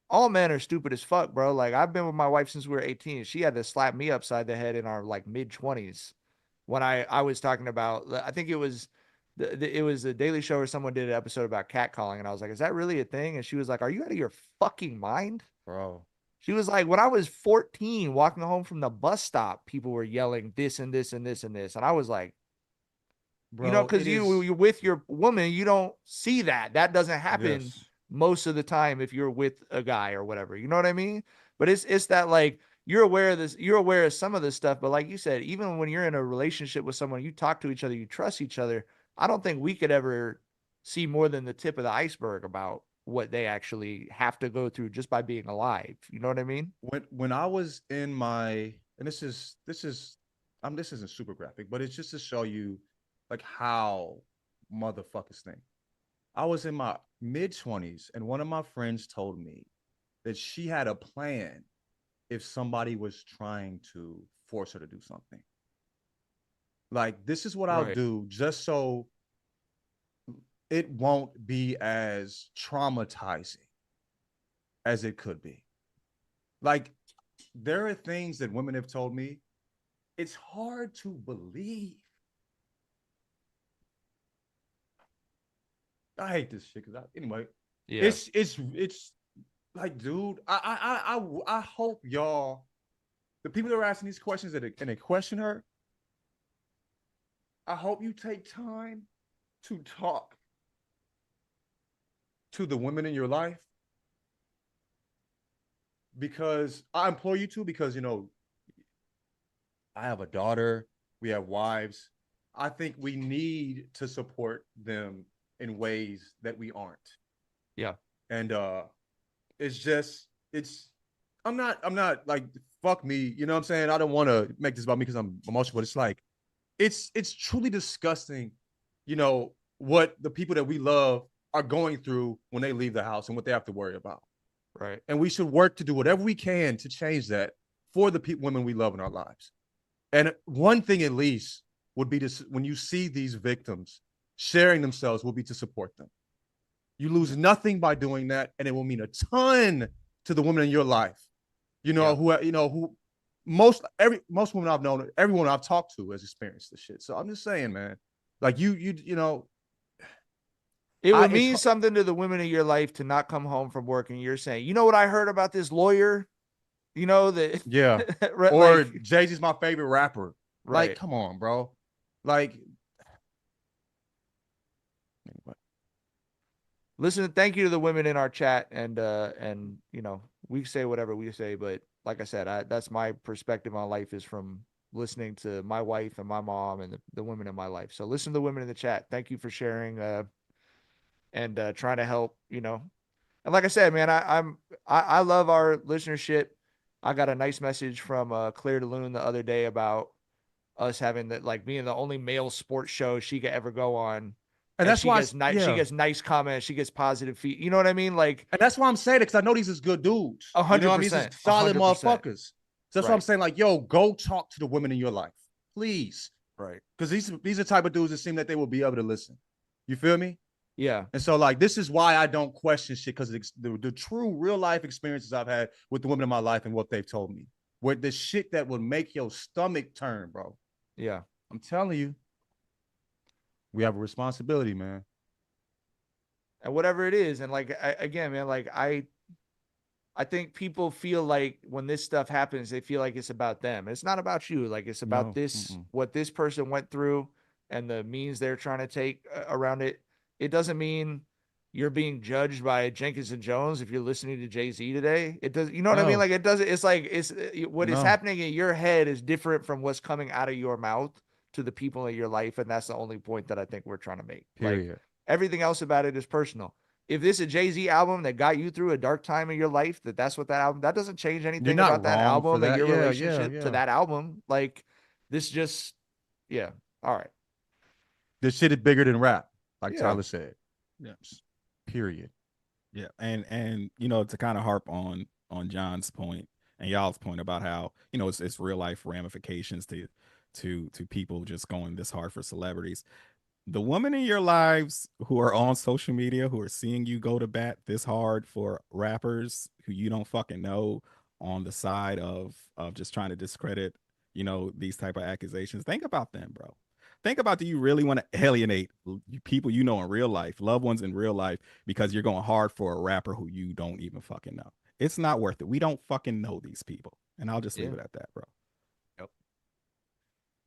S3: all men are stupid as fuck, bro. Like, I've been with my wife since we were 18. She had to slap me upside the head in our like mid-20s when I was talking about, I think it was the Daily Show or someone did an episode about catcalling, and I was like, is that really a thing? And she was like, are you out of your fucking mind,
S1: bro?
S3: She was like, when I was 14 walking home from the bus stop, people were yelling this and this and this and this, and I was like,
S1: bro,
S3: because you're with your woman, you don't see that doesn't happen.
S1: Yes.
S3: Most of the time if you're with a guy or whatever, you know what I mean? But it's that, like, you're aware of this, you're aware of some of this stuff, but like you said, even when you're in a relationship with someone, you talk to each other, you trust each other, I don't think we could ever see more than the tip of the iceberg about what they actually have to go through just by being alive. You know what I mean?
S1: When I was in my, and this isn't super graphic, but it's just to show you like how motherfuckers think. I was in my mid-20s, and one of my friends told me that she had a plan if somebody was trying to force her to do something. Like, this is what I'll do just so it won't be as traumatizing as it could be. Like, there are things that women have told me it's hard to believe. I hate this shit because anyway,
S3: Yeah.
S1: it's like, dude, I hope y'all, the people that are asking these questions and they question her, I hope you take time to talk to the women in your life, because I implore you to, because I have a daughter, we have wives. I think we need to support them in ways that we aren't.
S3: Yeah.
S1: And I'm not like, fuck me, you know what I'm saying? I don't want to make this about me because I'm emotional, but it's like, it's truly disgusting, what the people that we love are going through when they leave the house and what they have to worry about.
S3: Right.
S1: And we should work to do whatever we can to change that for the women we love in our lives. And one thing at least would be to, when you see these victims sharing themselves, will be to support them. You lose nothing by doing that, and it will mean a ton to the women in your life. Who most women I've known, everyone I've talked to has experienced this shit. So I'm just saying, man, like
S3: it would mean something to the women in your life to not come home from work and you're saying, you know what I heard about this lawyer? That
S1: yeah.
S3: right,
S1: Or
S3: like,
S1: Jay-Z's my favorite rapper.
S3: right.
S1: Like, come on, bro. Like, anyway.
S3: Listen, thank you to the women in our chat, and we say whatever we say, but like I said, that's my perspective on life, is from listening to my wife and my mom and the women in my life. So listen to the women in the chat. Thank you for sharing and trying to help, And like I said, man, I love our listenership. I got a nice message from Claire DeLune the other day about us having that, like, being the only male sports show she could ever go on.
S1: And that's why
S3: she gets nice comments, she gets positive feed. You know what I mean? Like,
S1: and that's why I'm saying it, because I know these is good dudes.
S3: 100%.
S1: You know what I mean? These is solid
S3: 100%.
S1: motherfuckers. So that's why I'm
S3: Right.
S1: saying, like, yo, go talk to the women in your life, please.
S3: Right.
S1: Because these are the type of dudes that seem that they will be able to listen. You feel me?
S3: Yeah.
S1: And so, like, this is why I don't question shit, because the true real life experiences I've had with the women in my life and what they've told me, where the shit that would make your stomach turn, bro.
S3: Yeah.
S1: I'm telling you, we have a responsibility, man.
S3: And whatever it is, and like, again, man, like, I think people feel like when this stuff happens, they feel like it's about them. It's not about you. Like, it's about what this person went through and the means they're trying to take around it. It doesn't mean you're being judged by Jenkins and Jonez if you're listening to Jay-Z today. It does, you know what I mean? Like, it doesn't, it's like, what is happening in your head is different from what's coming out of your mouth to the people in your life. And that's the only point that I think we're trying to make.
S1: Period.
S3: Like, everything else about it is personal. If this is a Jay-Z album that got you through a dark time in your life, that's what that album, that doesn't change anything about that album and your relationship to that album. Like, this just, yeah. All right.
S1: This shit is bigger than rap, like Tyler said.
S2: Yeah.
S1: Period.
S2: Yeah. And to kind of harp on John's point and y'all's point about how, it's real life ramifications to people just going this hard for celebrities. The women in your lives who are on social media, who are seeing you go to bat this hard for rappers who you don't fucking know, on the side of just trying to discredit, these type of accusations, think about them, bro. Think about, do you really want to alienate people in real life, loved ones in real life, because you're going hard for a rapper who you don't even fucking know? It's not worth it. We don't fucking know these people. And I'll just leave it at that, bro.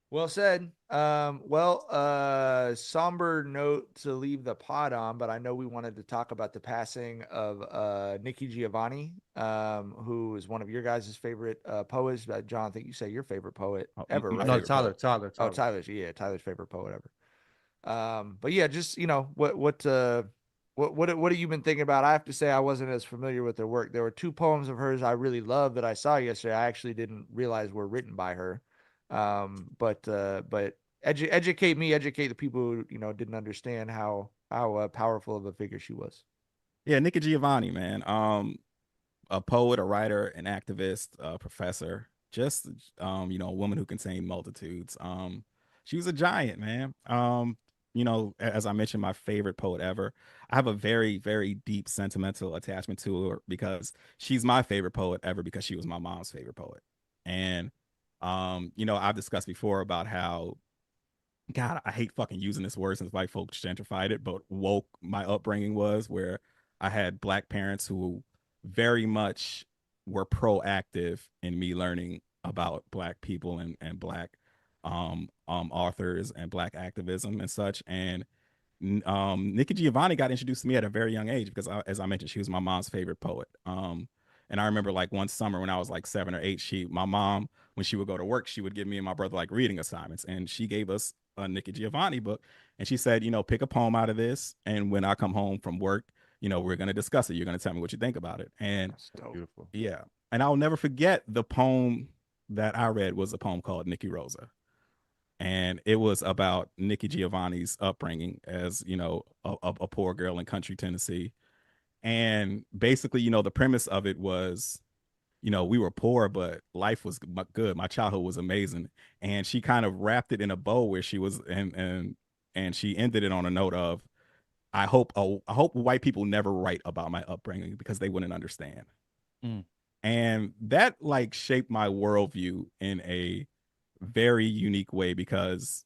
S3: Well said. Somber note to leave the pod on, but I know we wanted to talk about the passing of Nikki Giovanni, who is one of your guys' favorite poets. John, I think you say your favorite poet ever, right?
S1: No, Tyler.
S3: Oh, Tyler's favorite poet ever. But yeah, just what have you been thinking about? I have to say I wasn't as familiar with her work. There were two poems of hers I really loved that I saw yesterday. I actually didn't realize were written by her. But educate the people who didn't understand how powerful of a figure she was.
S2: Yeah, Nikki Giovanni, man. A poet, a writer, an activist, a professor, just a woman who can sing multitudes. She was a giant, man. As I mentioned, my favorite poet ever. I have a very, very deep sentimental attachment to her because she's my favorite poet ever, because she was my mom's favorite poet. And I've discussed before about how, God, I hate fucking using this word since white folks gentrified it, but woke my upbringing was, where I had Black parents who very much were proactive in me learning about Black people and Black authors and Black activism and such. And Nikki Giovanni got introduced to me at a very young age because, as I mentioned, she was my mom's favorite poet. And I remember like one summer when I was like 7 or 8, my mom, when she would go to work, she would give me and my brother like reading assignments, and she gave us a Nikki Giovanni book, and she said, pick a poem out of this, and when I come home from work, we're going to discuss it. You're going to tell me what you think about it. And
S1: Beautiful.
S2: yeah, and I'll never forget the poem that I read was a poem called Nikki Rosa. And it was about Nikki Giovanni's upbringing as, a poor girl in country Tennessee. And basically, the premise of it was, we were poor, but life was good. My childhood was amazing. And she kind of wrapped it in a bow where she was, and she ended it on a note of, I hope white people never write about my upbringing because they wouldn't understand. And that like shaped my worldview in a very unique way because,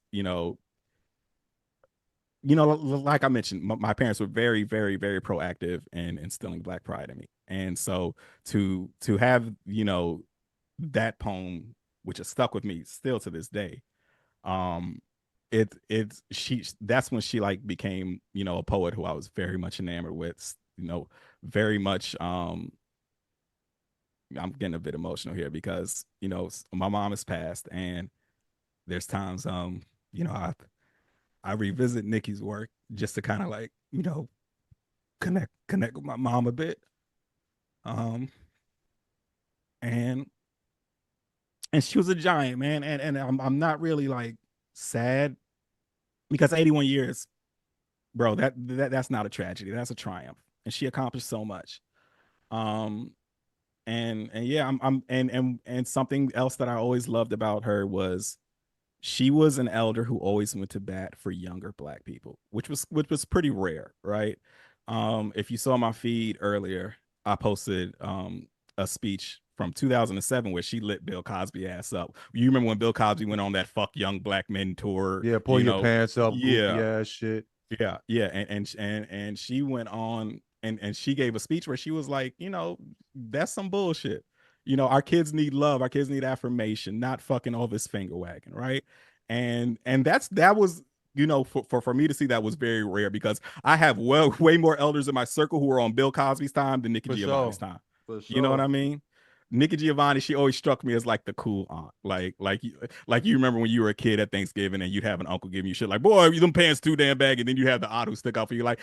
S2: like I mentioned, my parents were very, very, very proactive in instilling Black pride in me. And so to have, that poem, which has stuck with me still to this day, that's when she like became, a poet who I was very much enamored with, very much, I'm getting a bit emotional here because, my mom has passed, and there's times, I revisit Nikki's work just to kind of like, connect with my mom a bit. And she was a giant, man. And I'm not really like sad because 81 years, bro, that's not a tragedy. That's a triumph. And she accomplished so much. And yeah, and something else that I always loved about her was she was an elder who always went to bat for younger Black people, which was pretty rare, right? If you saw my feed earlier, I posted a speech from 2007 where she lit Bill Cosby ass up. You remember when Bill Cosby went on that fuck young Black men tour?
S1: Yeah, pull your pants up, goofy ass shit.
S2: Yeah, and she went on and she gave a speech where she was like, that's some bullshit. Our kids need love, our kids need affirmation, not fucking all this finger wagging, right? And that was, for me to see that was very rare because I have way more elders in my circle who were on Bill Cosby's time than Nikki Giovanni's time.
S1: For sure.
S2: You know what I mean? Nikki Giovanni, she always struck me as like the cool aunt. Like you remember when you were a kid at Thanksgiving and you'd have an uncle giving you shit like, boy, them pants too damn baggy, and then you have the aunt who stick out for you like,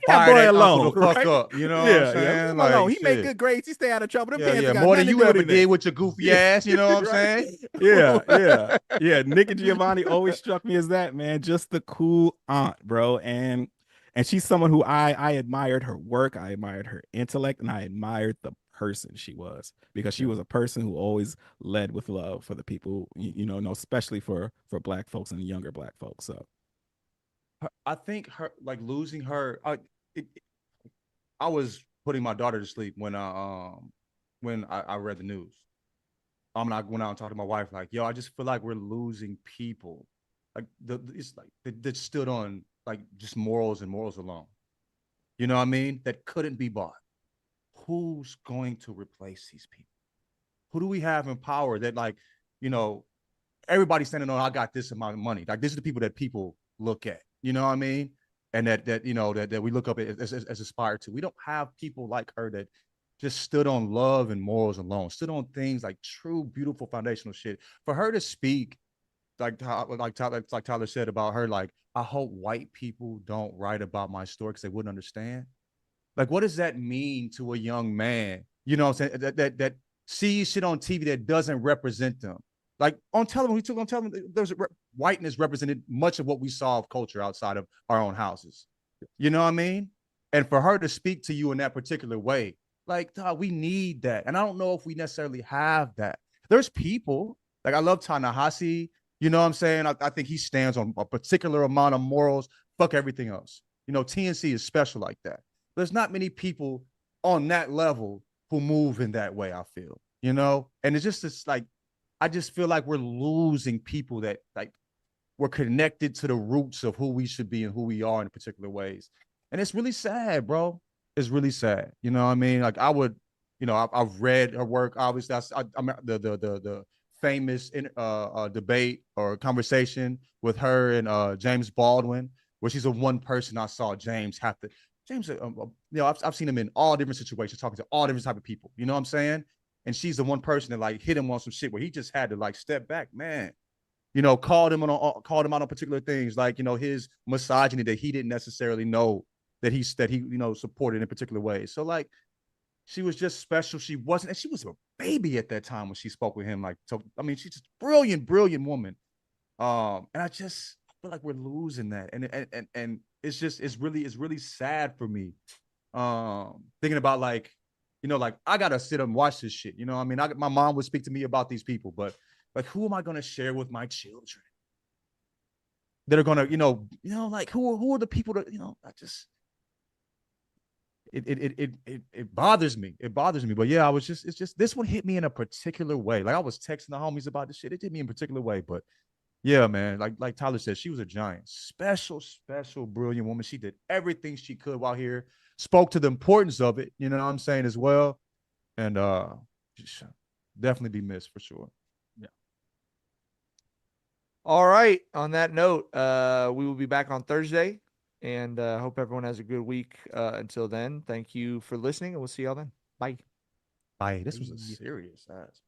S1: that boy alone,
S2: right?
S1: fuck up. You know
S2: what
S1: I'm saying?
S2: Like,
S1: like,
S2: he make good grades, he stay out of trouble. Them pants got
S1: more than
S2: nothing
S1: you
S2: to do
S1: ever
S2: with
S1: did
S2: it.
S1: with your goofy ass, you know what I'm saying?
S2: Yeah. Nikki Giovanni always struck me as that, man. Just the cool aunt, bro. And she's someone who I admired her work, I admired her intellect, and I admired the person she was because she was a person who always led with love for the people, especially for Black folks and younger Black folks. So
S1: I think her, like, losing her, I was putting my daughter to sleep when I read the news. I went out and talked to my wife, like, yo, I just feel like we're losing people, like it's like that stood on like just morals and morals alone. You know what I mean? That couldn't be bought. Who's going to replace these people? Who do we have in power that, like, everybody's standing on, I got this amount of money. Like, this is the people that people look at, you know what I mean? And that we look up as aspired to. We don't have people like her that just stood on love and morals alone, stood on things like true, beautiful, foundational shit. For her to speak, like Tyler said about her, like, I hope white people don't write about my story because they wouldn't understand. Like, what does that mean to a young man? You know what I'm saying? That sees shit on TV that doesn't represent them. Like on television, there's whiteness represented much of what we saw of culture outside of our own houses. You know what I mean? And for her to speak to you in that particular way, like, dog, we need that. And I don't know if we necessarily have that. There's people, like, I love Ta-Nehisi. You know what I'm saying? I think he stands on a particular amount of morals. Fuck everything else. TNC is special like that. There's not many people on that level who move in that way, I feel, and it's just this, like, I just feel like we're losing people that like we're connected to the roots of who we should be and who we are in particular ways. And it's really sad, bro. It's really sad. You know what I mean? Like I would, I've read her work. Obviously, I'm the famous debate or conversation with her and James Baldwin, where she's the one person I saw James have to. James, I've seen him in all different situations, talking to all different type of people. You know what I'm saying? And she's the one person that like hit him on some shit where he just had to like step back, man. Called him out on particular things, like his misogyny that he didn't necessarily know that he supported in particular ways. So like, she was just special. She wasn't, and she was a baby at that time when she spoke with him. Like, so I mean, she's just brilliant woman. And I feel like we're losing that, and it's really sad for me. Thinking about like, like I gotta sit and watch this shit. I mean, my mom would speak to me about these people, but like, who am I gonna share with my children that are gonna, like who are the people that, I just it bothers me. It bothers me. But yeah, it's just this one hit me in a particular way. Like I was texting the homies about this shit. It hit me in a particular way. But yeah, man, like Tyler said, she was a giant, special, brilliant woman. She did everything she could while here, spoke to the importance of it, you know what I'm saying, as well. And definitely be missed for sure. Yeah.
S3: All right. On that note, we will be back on Thursday, and hope everyone has a good week. Until then, thank you for listening, and we'll see y'all then. Bye.
S1: Bye. This was a serious ass.